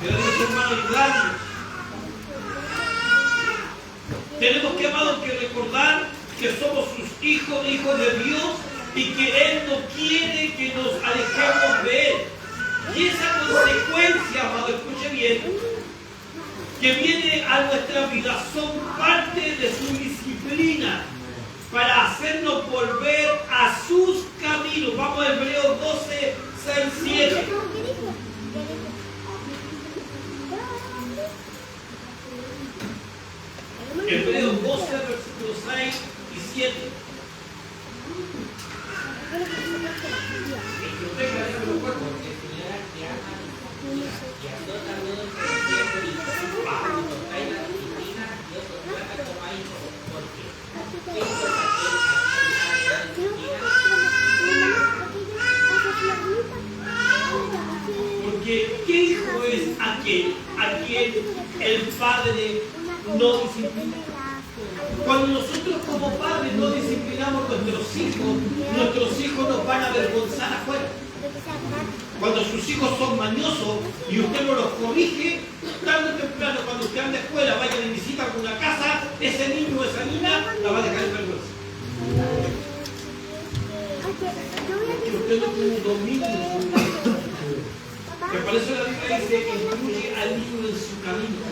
Queridos hermanos, ayudarnos. Tenemos que, amados, que recordar que somos sus hijos, hijos de Dios, y que Él no quiere que nos alejemos de Él. Y esa consecuencia, amado, escuche bien, que viene a nuestra vida son parte de su disciplina para hacernos volver a sus caminos. camino. Vamos a Hebreos 12, 6, 7. Hebreos 12, versículos 6 y 7. Porque el Señor te ama y azota todo el que desea por hijo. Cuando trae la disciplina, Dios os trata como a hijos. Porque ¿qué hijo es aquel a quien el Padre disciplina? Porque ¿qué hijo es aquel a quien el Padre no disciplina? Cuando nosotros como padres no disciplinamos a nuestros hijos nos van a avergonzar afuera. Cuando sus hijos son mañosos y usted no los corrige, tarde o temprano, cuando usted anda a escuela, vaya de visita a alguna casa, ese niño o esa niña la va a dejar en vergüenza. Porque usted no tiene un dominio en su vida. Que por eso la Biblia dice que incluye al niño en su camino,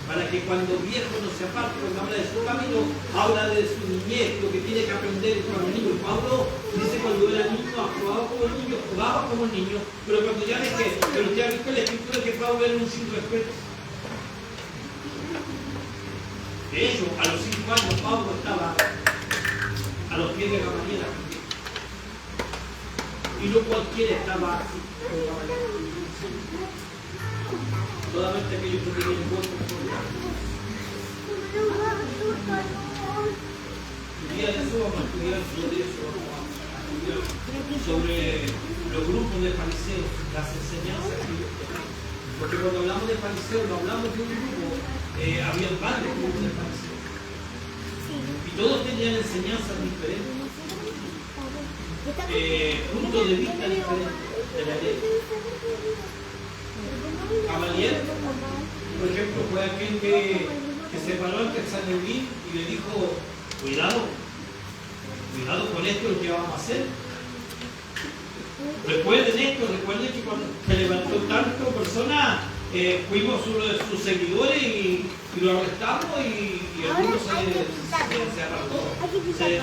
para que cuando viejo no se aparte. Cuando habla de su camino, habla de su niñez, lo que tiene que aprender cuando niño. Pablo dice cuando era niño, actuaba como el niño, jugaba como el niño, pero cuando ya dejé, pero usted ha visto en la escritura que Pablo era un sin respeto. De hecho, a los 5 años Pablo estaba a los pies de Gamaliel. Y no cualquiera estaba así, como Gamaliel. Solamente aquellos que tenían buen comportamiento. El día de eso vamos a estudiar sobre eso, sobre los grupos de fariseos, las enseñanzas que ellos tenían. Porque cuando hablamos de fariseos, no hablamos de un grupo, había varios grupos de fariseos. Y todos tenían enseñanzas diferentes, puntos de vista diferentes de la ley. Gamaliel, por ejemplo, fue aquel que se paró ante el Sanedrín y le dijo, cuidado con esto, lo que vamos a hacer. Recuerden esto, recuerden que cuando se levantó tanto personas, fuimos uno de sus seguidores y lo arrestamos y algunos se arrastró,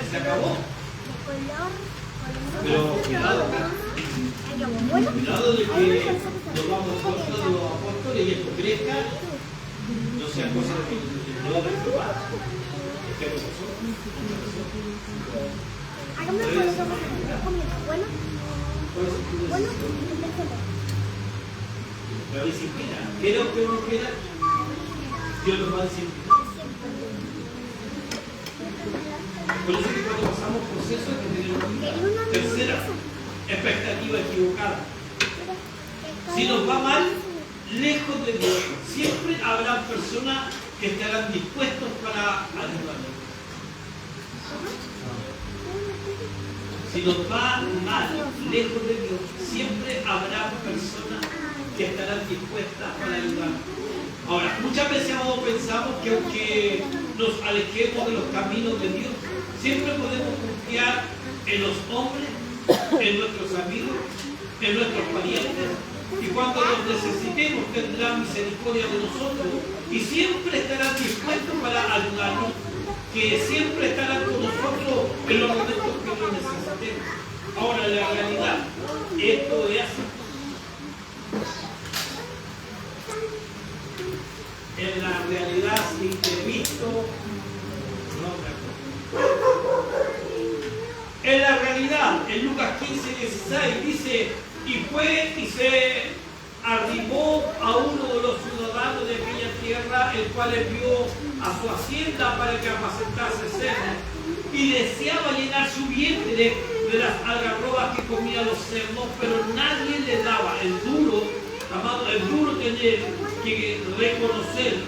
se acabó. Pero cuidado de que nos vamos contra de los apóstoles y esto crezca, no sea cosa de que no lo reprobar. ¿Qué pasó? La disciplina, quiera o que no quiera, Dios nos va a disciplinar. Por eso que cuando pasamos procesos hay que tener cuidado. Tercera expectativa equivocada. Si nos va mal, lejos de Dios, siempre habrá personas que estarán dispuestos para ayudarnos. Si nos va mal, lejos de Dios, siempre habrá personas que estarán dispuestas para ayudarnos. Ahora, muchas veces pensamos que aunque nos alejemos de los caminos de Dios, siempre podemos confiar en los hombres, en nuestros amigos, en nuestros parientes, y cuando los necesitemos tendrán misericordia de nosotros y siempre estarán dispuestos para ayudarnos, que siempre estarán con nosotros en los momentos que lo necesitemos. Ahora, la realidad, esto es así. En la realidad, si te he visto, no me acuerdo. En la realidad, en Lucas 15, 16, dice, y fue y se arribó a uno de los ciudadanos de aquella tierra, el cual envió a su hacienda para que apacentase cerdos, y deseaba llenar su vientre de las algarrobas que comían los cerdos, pero nadie le daba. El duro, amado, el duro tener que reconocer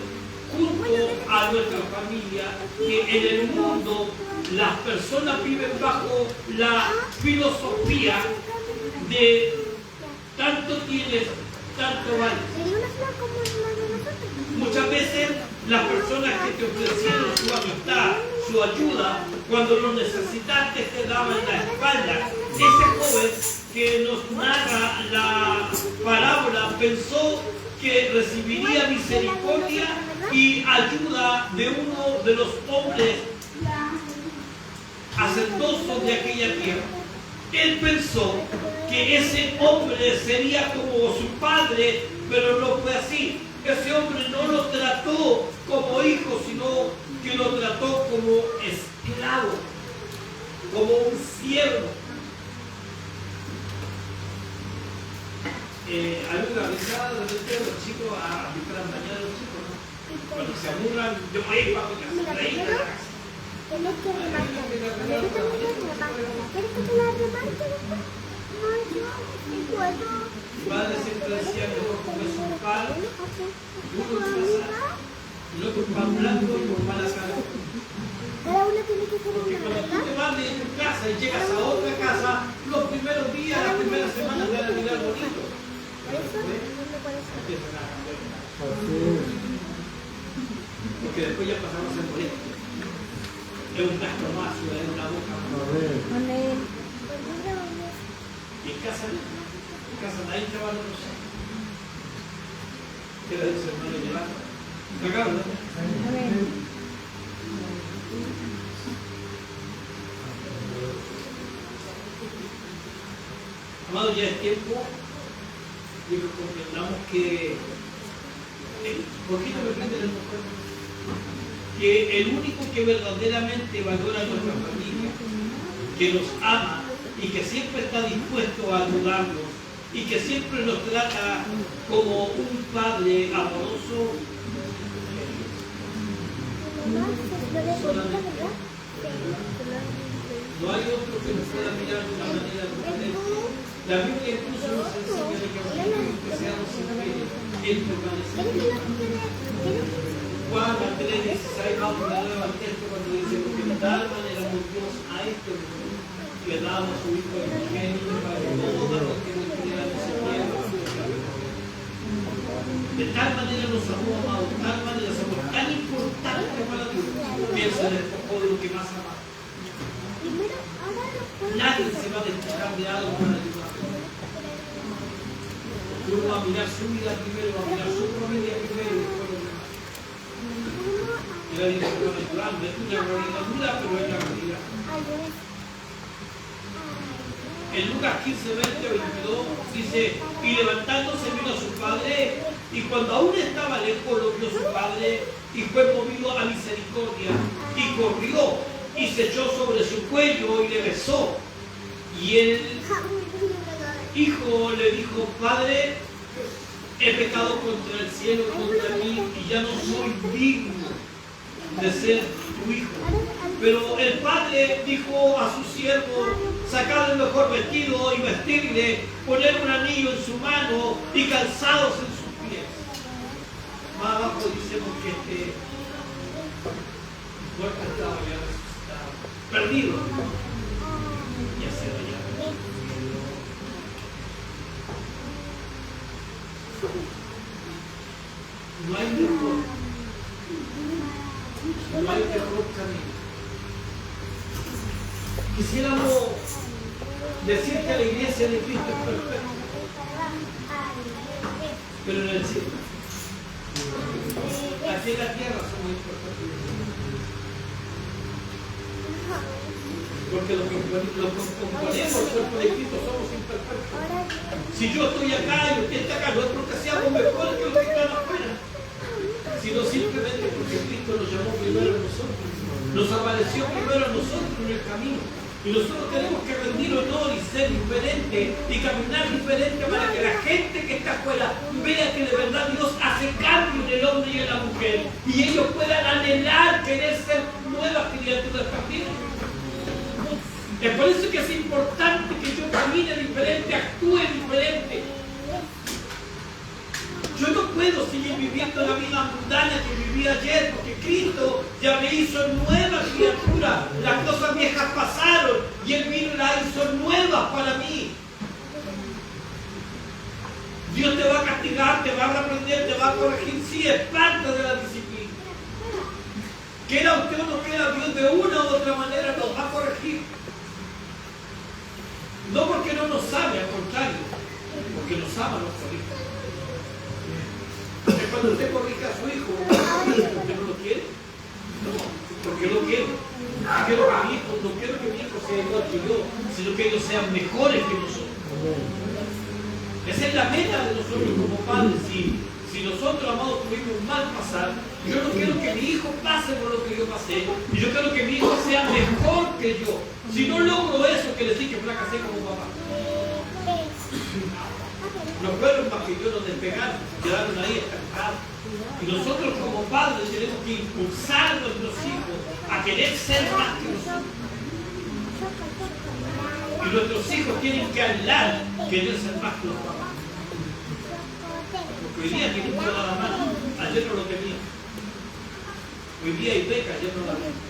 junto a nuestra familia que en el mundo las personas viven bajo la filosofía de tanto tienes, tanto vales. Muchas veces las personas que te ofrecieron su amistad, su ayuda, cuando lo necesitaste te daban la espalda. Ese joven que nos narra la parábola pensó que recibiría misericordia y ayuda de uno de los hombres hacendosos de aquella tierra. Él pensó que ese hombre sería como su padre, pero no fue así. Ese hombre no lo trató como hijo, sino que lo trató como esclavo, como un siervo. Hay una avisada de repente de los chicos a aplicar las mañanas de los chicos, ¿no? Cuando se aburran, yo voy a ir para mi casa, de ahí a la casa. Tienes que remarcar. ¿Quieres que te la remarque? ¿Quieres que te la remarque después? No, yo no puedo. Mi padre siempre decía que no comes un pan duro en casa, y no con pan blanco y con mala cara. Cada uno tiene que ser Porque una, cuando tú ¿verdad? te vas de tu casa y llegas a otra casa, los primeros días, las primeras semanas te van a mirar bonito. Por eso no me parece. Empiezan a cambiar. Así es. Porque después ya pasamos a ser molestos. Es un gasto más, es una boca más. Amén. Amén. Y en casa nadie te va a conocer. ¿Qué le dice hermano Yolanda? Acá, ¿no? Amén. Amado, ya es tiempo de que comprendamos que ¿por qué no me prende la mujer? Que el único que verdaderamente valora nuestra familia, que nos ama y que siempre está dispuesto a ayudarnos y que siempre nos trata como un padre amoroso, no hay otro que nos pueda mirar de una manera diferente. La Biblia incluso nos enseña de que seamos infieles, Él permanece. Juan 3:16 vamos a leer al texto cuando dice, porque de tal manera amó Dios a este mundo, que ha dado a su Hijo unigénito para que todo aquel que no quiera no se pierda. De tal manera nos amó, amado, de tal manera somos tan importantes para Dios, que Él se despojó de lo que más amaba. Nadie se va a despojar de algo para ayudar. Uno va a mirar su vida primero, va a mirar su familia primero y después lo demás. Y la dice que van ayudando, es una realidad dura, pero es la realidad. En Lucas 15:20-22 dice, y levantándose vino a su padre, y cuando aún estaba lejos lo vio su padre, y fue movido a misericordia, y corrió, y se echó sobre su cuello y le besó. Y el hijo le dijo, Padre, he pecado contra el cielo y contra mí, y ya no soy digno de ser tu hijo. Pero el padre dijo a su siervo, sacad el mejor vestido y vestirle, poner un anillo en su mano y calzados en sus pies. Más abajo dice que este muerto estaba ya resucitado, perdido, ya se veía. No hay mejor, no hay mejor camino. Quisiéramos decir que la iglesia de Cristo es perfecta, pero en el cielo, aquí en la tierra somos imperfectos. Porque los que componemos el cuerpo de Cristo somos imperfectos. Si yo estoy acá y usted está acá, no es porque seamos mejores que los que están afuera, sino simplemente porque Cristo nos llamó primero a nosotros, nos apareció primero a nosotros en el camino. Y nosotros tenemos que rendir honor y ser diferentes y caminar diferente para que la gente que está afuera vea que de verdad Dios hace cambio en el hombre y en la mujer. Y ellos puedan anhelar querer ser nuevas criaturas también. Es por eso que es importante que yo camine diferente, actúe diferente. Yo no puedo seguir viviendo la vida mundana que viví ayer, porque Cristo ya me hizo nueva criatura. Las cosas viejas pasaron y Él vino y las hizo nuevas para mí. Dios te va a castigar, te va a reprender, te va a corregir. Sí, es parte de la disciplina. Quiera usted o no quiera, Dios de una u otra manera nos va a corregir. No porque no nos sabe, al contrario, porque nos ama a nuestro hijo. Es cuando usted corrige a su hijo, ¿usted no lo quiere? No, porque lo quiero. Quiero que mi hijo, no quiero que mi hijo sea igual igual que yo, sino que ellos sean mejores que nosotros. Esa es la meta de nosotros como padres. Si nosotros, amados, tuvimos un mal pasar, yo no quiero que mi hijo pase por lo que yo pasé, y yo quiero que mi hijo sea mejor que yo. Si no logro eso, quiere decir que fracasé como papá. No fueron más que yo nos despegaron, quedaron ahí estancados. Y nosotros como padres tenemos que impulsar a nuestros hijos a querer ser más que nosotros. Y nuestros hijos tienen que anhelar querer ser más que los papás. Porque hoy día tienen que dar la mano, ayer no lo tenía. Hoy día hay beca, ayer no la tenía.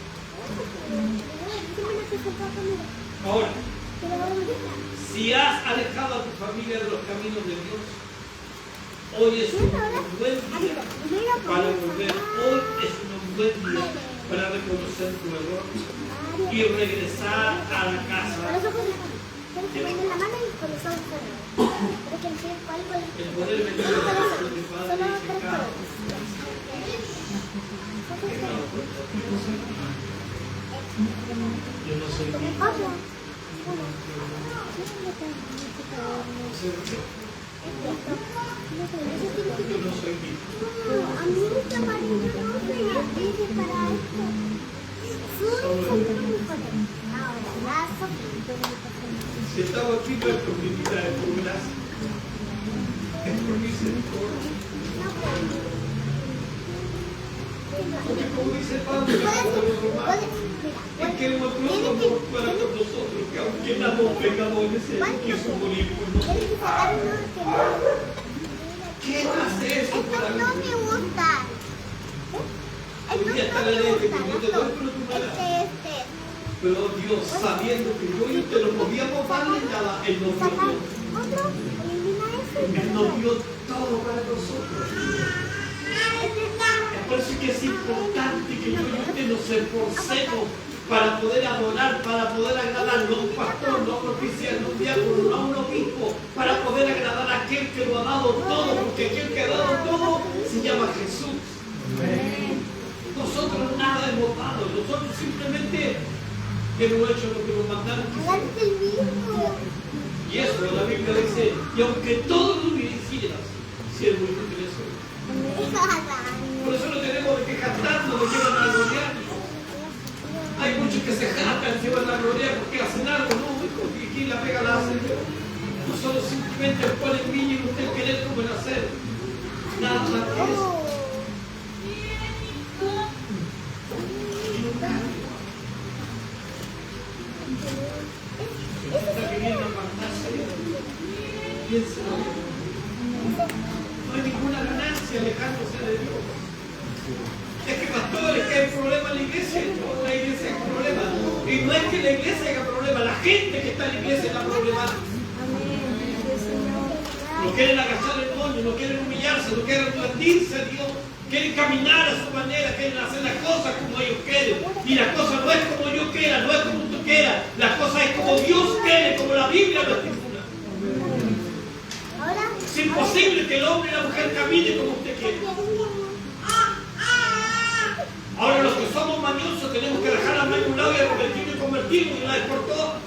Ahora, si has alejado a tu familia de los caminos de Dios, hoy es un buen día para volver. Hoy es un buen día para reconocer tu error y regresar a la casa. El poder meter el corazón de Padre y pecado. Yo no soy mi Yo no soy mi Si estaba aquí no es por mi vida, es por gracia. Es por misericordia. Porque como dice Pablo en el libro de los Romanos, es que nuestro amor fuera con nosotros, que aunque éramos pecadores, Él quiso morir por nosotros. ¿Quién hace eso para mí? Un día está la ley que yo te doy, pero tú me das. Pero Dios, sabiendo que yo y usted no podíamos darle nada, Él nos dio todo. Él nos dio todo para nosotros. Es por eso que es importante que yo y usted nos esforcemos para poder adorar, para poder agradar no a un pastor, no a un oficial, no a un diácono, no a un obispo, para poder agradar a aquel que lo ha dado todo, porque aquel que ha dado todo se llama Jesús. Nosotros nada hemos dado, nosotros simplemente hemos hecho lo que nos mandaron. Y eso la Biblia dice, y aunque todos lo hicieras, siervo inútil soy. Por eso no tenemos de que jactarnos, de que van a gloriarnos. Hay muchos que se jactan, que van a gloriar porque hacen algo, no, hijo, y aquí la pega la hace Dios. Nosotros simplemente ponen niño y usted querer como el hacer. Nada más que eso. Está queriendo apartarse. Piénselo. No hay ninguna ganancia alejándose de Dios. Es que pastores, que hay problema en la iglesia. No, la iglesia hay problema. Y no es que la iglesia haya problema, la gente que está en la iglesia es la problemática. No quieren agachar el moño, no quieren humillarse, no quieren rendirse a Dios. Quieren caminar a su manera, quieren hacer las cosas como ellos quieren. Y la cosa no es como yo quiera, no es como tú quieras. La cosa es como Dios quiere, como la Biblia lo estipula. Es imposible que el hombre y la mujer caminen como usted quiere. Ahora los que somos mañosos tenemos que dejar la mano a un lado y arrepentirnos y convertirnos de una vez por todas.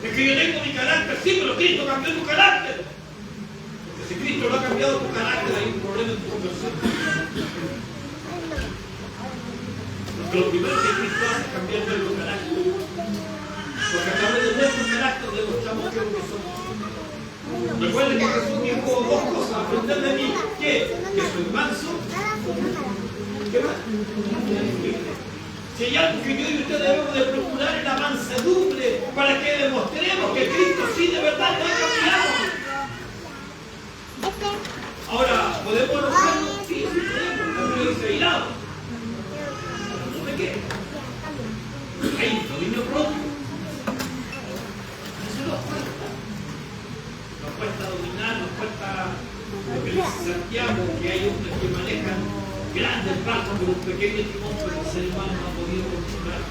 Es que yo tengo mi carácter, sí, pero Cristo cambió tu carácter. Porque si Cristo no ha cambiado tu carácter, hay un problema en tu conversión. Porque lo primero que Cristo hace es cambiar nuestro carácter. Porque a través de nuestro carácter demostramos que es lo que somos. Recuerden que Jesús dijo dos cosas, aprender de mí, que soy manso. ¿Qué más? Si hay algo que yo y usted debemos de procurar es la mansedumbre para que demostremos que Cristo sí de verdad no ha cambiado. Ahora, ¿podemos enojarnos? Sí, sí podemos. La Biblia dice airado. ¿No me qué? Hay dominio propio. Eso nos cuesta. Nos cuesta dominar, nos cuesta lo que dice Santiago, que hay hombres que manejan grandes barcos con un pequeño timón, pero el ser humano no ha podido controlar.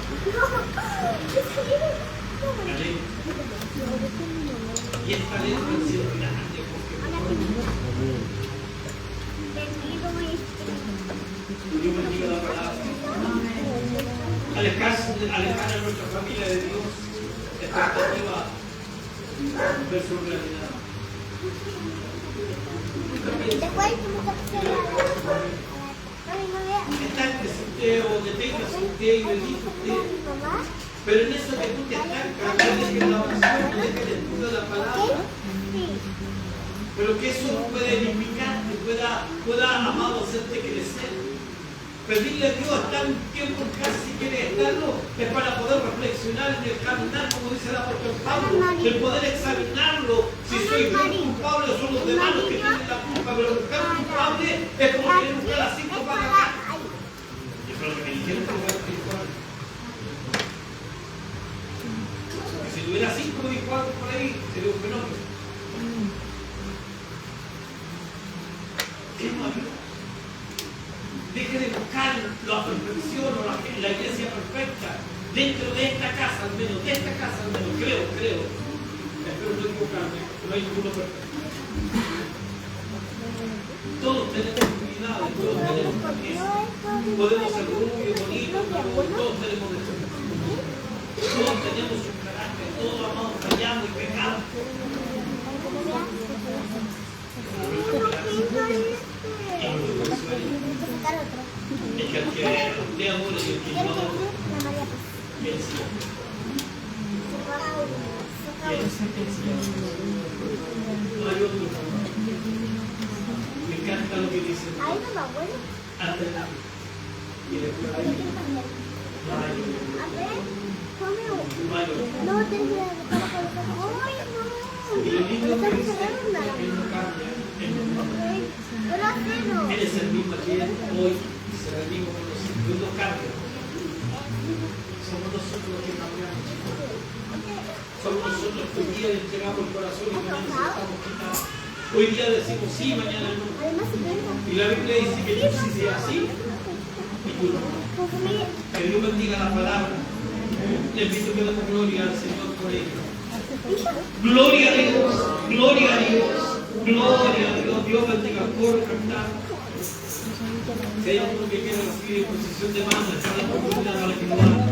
La ley. Y esta ley no ha sido grande porque Dios bendiga la palabra. Alejar a nuestra familia de Dios es expectativa versus realidad. Después como que Estanque usted o deténgase usted y bendice usted. Pero en eso que tú te estancas, no dejes la oración, no dejes el estudio de la palabra. Pero que eso pueda edificarte, pueda, amado, hacerte crecer. Pedirle a Dios estar un tiempo en casa si quieres estarlo, es para poder reflexionar en el caminar, como dice el apóstol Pablo, el poder examinarlo. Si soy yo culpable o son los demás los que tienen la culpa, pero buscar culpable es como querer buscar a 5 para acá. Yo creo que me dijeron que lugar espiritual. Porque si tuviera 5 me dijo algo por ahí, sería un fenómeno. ¿Qué más? Deje de buscar la perfección o la iglesia perfecta dentro de esta casa, al menos, creo. Espero no equivocarme, no hay ninguno perfecto. Todos tenemos cuidado, todos tenemos eso. Podemos ser rubios, bonitos, todos tenemos defectos. Todos tenemos un carácter, todos amamos, fallamos y pecamos. Es que el que te amor y el que no amor, ¿quién sí? No hay otro. Me encanta lo que dice. Antes de la vida. Y después de la vida. No hay otro. No, tengo que Y lo lindo que dice es que no cambia. Él es el mismo ayer, hoy y será el mismo con los hijos. No cambia. Somos nosotros los que cambiamos. Somos nosotros que hoy día le entregamos el corazón y mañana se lo estamos quitando. Hoy día decimos sí, mañana no. Y la Biblia dice que tú sí seas así y tú no. Que Dios bendiga la palabra. Le pido que demos gloria al Señor por ello. Gloria a Dios, gloria a Dios, gloria a Dios. Dios bendiga por cantar. Si hay alguno que quiera recibir posición de mano, está la oportunidad para que lo haga.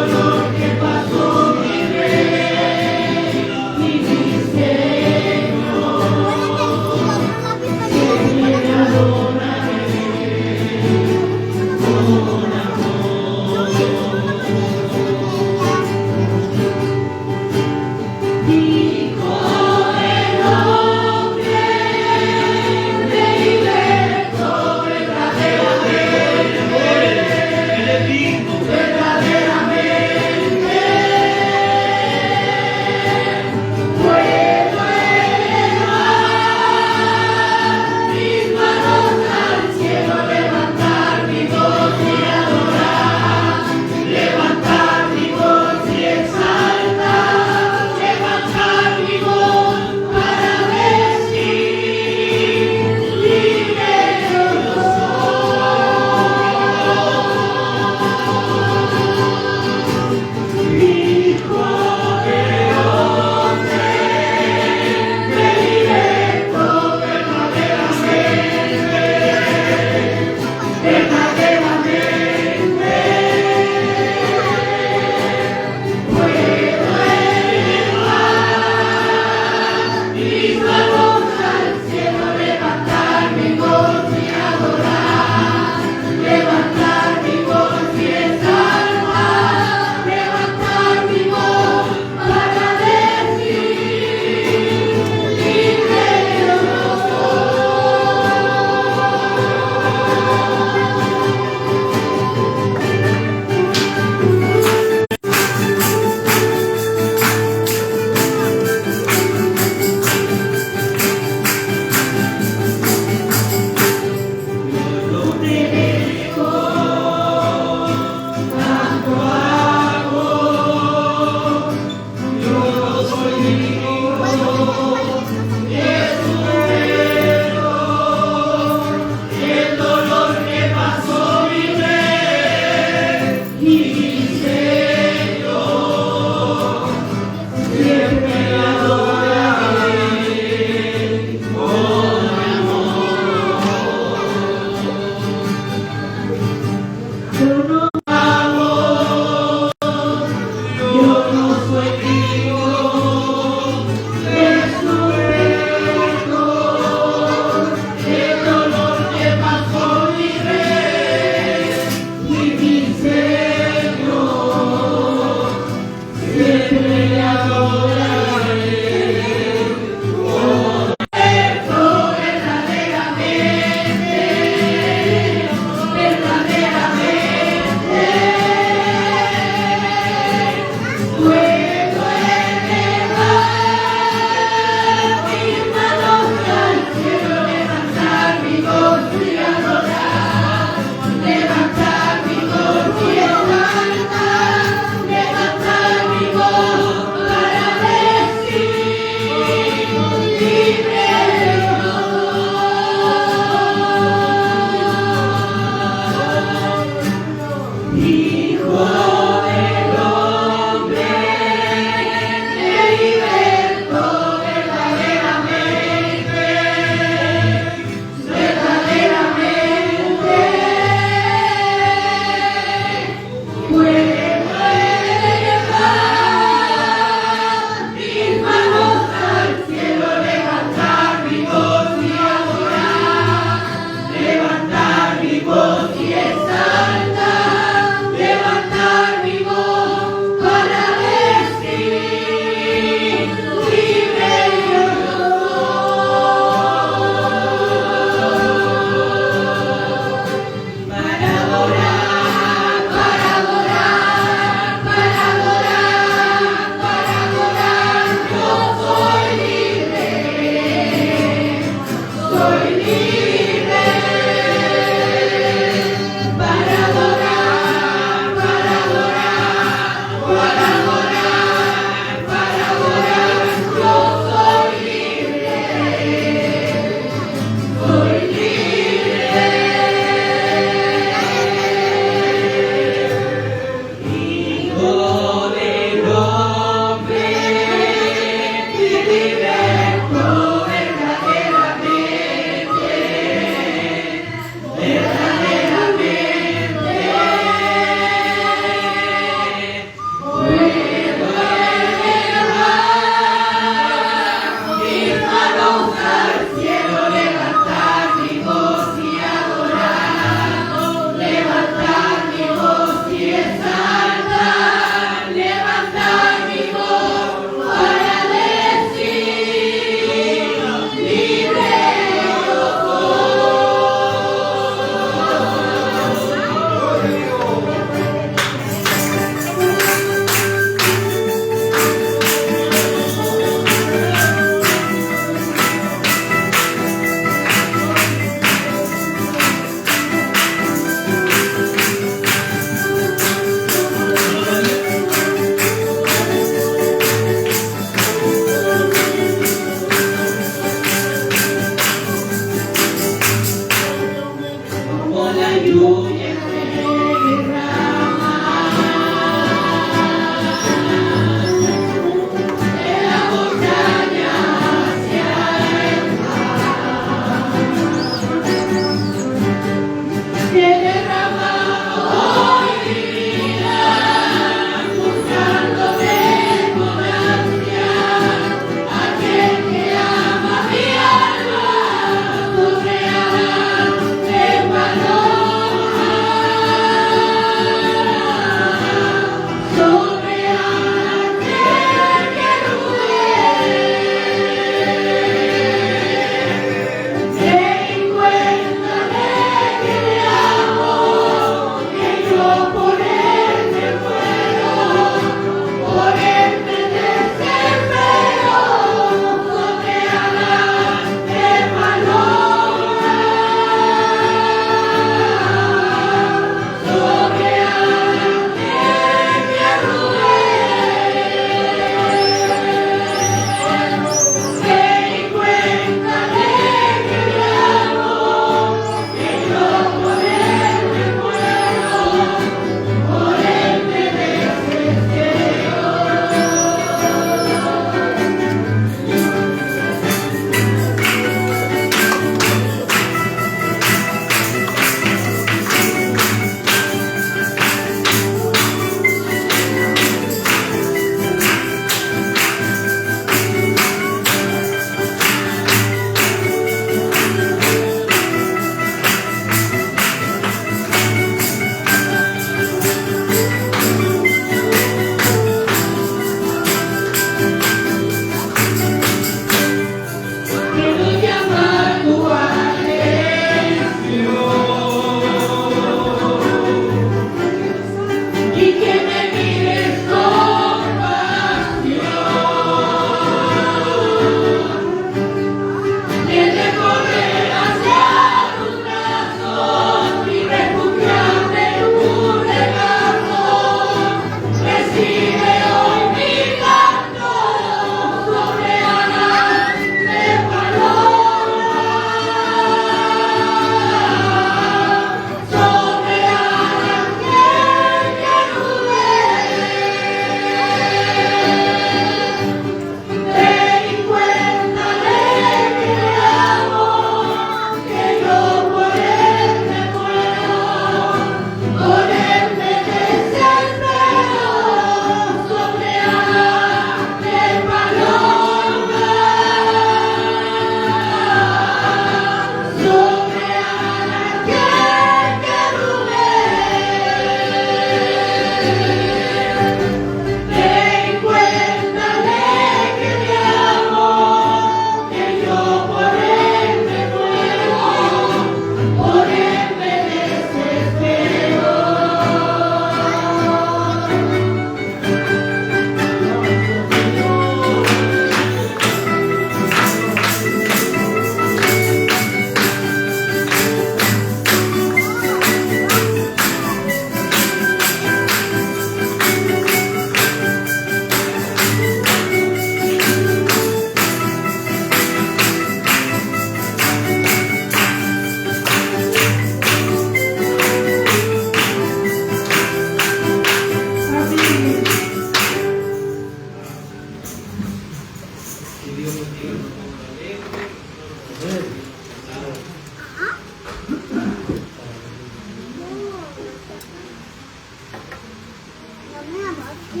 Sí.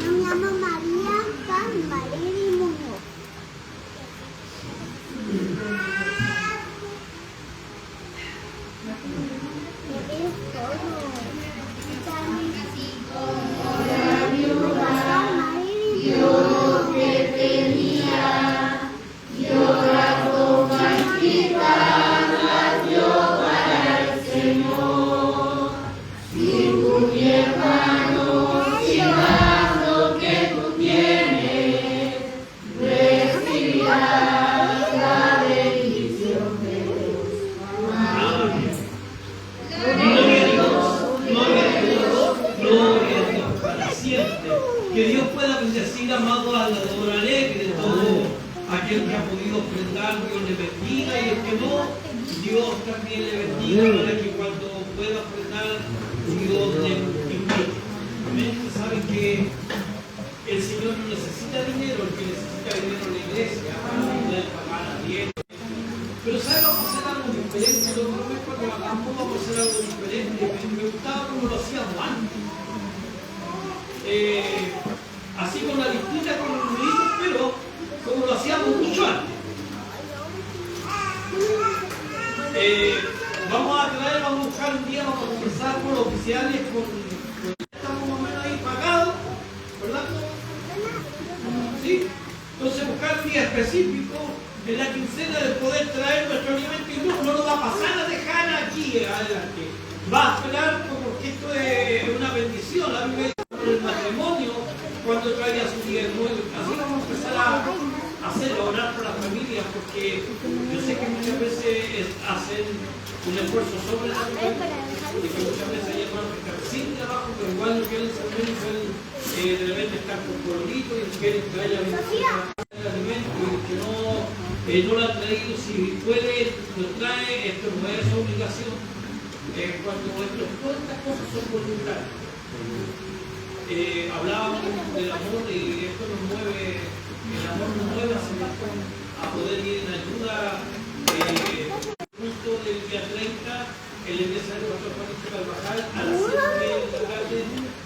Yo me llamo María Valeria Muñoz. Es todo. Yo te tenía, yo la compartida, yo para el Señor. Si tú, mi hermano, si das lo que tú tienes, recibirás la bendición de Dios. Amén. Gloria a Dios, gloria a Dios, gloria a Dios para siempre. Que Dios pueda bendecir, amado, al dador alegre, todo aquel que ha podido ofrendar, Dios le bendiga, y el que no, Dios también le bendiga para que cuando pueda ofrendar, Dios le invite. Amén. Saben que el Señor no necesita dinero, el que necesita dinero es la iglesia para poder pagar a bien. Pero ¿sabe? Vamos a hacer algo diferente. Lo que cuando hagamos, vamos a hacer algo diferente. Me gustaba como lo hacíamos antes. Así con la listita, con los nuditos, pero como lo hacíamos mucho antes. Vamos a buscar un día, vamos a comenzar por los oficiales, estamos más o menos ahí pagados, ¿verdad? ¿Sí? Entonces buscar un día específico en la quincena de poder traer nuestro alimento, y no lo va a pasar a dejar aquí adelante. Va a esperar porque esto es una bendición. La Biblia dice por el matrimonio cuando traiga su día de nuevo. Así vamos a empezar a hacer, a orar por las familias, porque yo sé que muchas veces hacen un esfuerzo sobrenatural y que muchas veces hay hermanos que están sin trabajo, pero igual no quieren ser menos, de repente estar con pueblito y quieren que haya el alimento, y que no lo ha traído. Si puede, lo trae. Esto no es obligación. Cuando todas estas cosas son voluntarias. Hablábamos del amor, y esto nos mueve, el amor nos mueve a poder ir en ayuda. Justo del día 30, en la iglesia del pastor Juanito Carvajal, a las 7:30 de la tarde,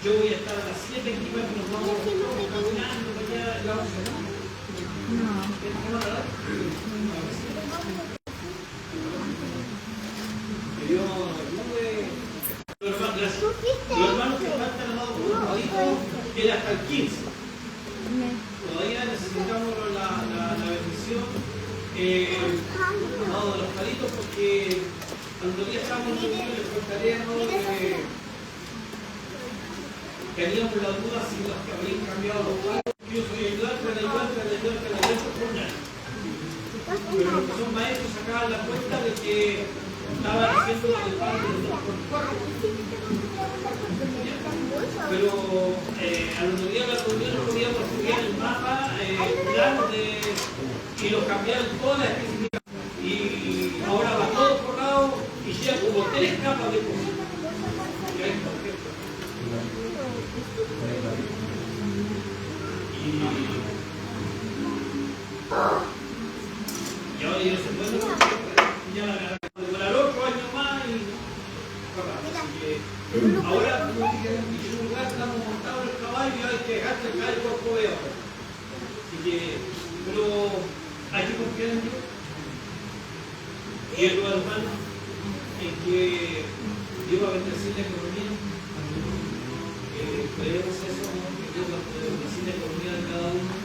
yo voy a estar a las 7 aquí para que nos vamos caminando para allá, la 11, ¿no? No. ¿Qué van a dar? Que Dios ayude. Los hermanos, gracias. Los hermanos que faltan, amados, por un padito, era hasta el 15. Todavía necesitamos la bendición, amados, de los palitos, porque cuando ya estamos en el les contaré, teníamos la duda si los que habían cambiado los palos. Yo soy ayudante por nada. Pero los que son maestros sacaban la cuenta de que estaban haciendo el palo de 2x4. Pero a los días de la reunión no podíamos estudiar el mapa, plano y lo cambiaron todas las especificaciones. Y ahora va todo forrado y ya como 3 capas de cosas. Y ahora ya no se puede, ya va a demorar 8 años más y así que ahora como dije, en su lugar estamos montados en el caballo y hay que dejarse caer por proveedor. Así que, pero hay que confiar en Dios. Y el hermano, en que Dios va a bendecir la economía. Creemos eso, que Dios va a bendecir la economía de cada uno,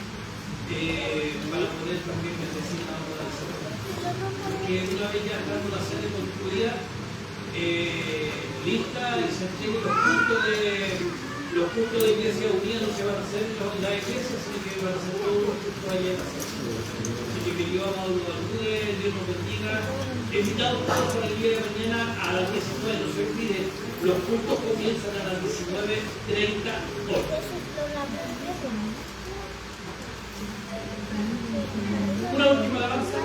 para poder también bendecir a la obra del Señor. Porque una vez ya estando la sede construida, lista, y se entregue los puntos de iglesia unida, no se van a hacer en la iglesia, sino que van a ser todos los puntos allá en la sede. Así que Dios amado nos ayude, Dios nos bendiga. Invitados todos para el día de mañana a las 19, no se olviden, los puntos comienzan a las 19:30 horas. Una última alabanza.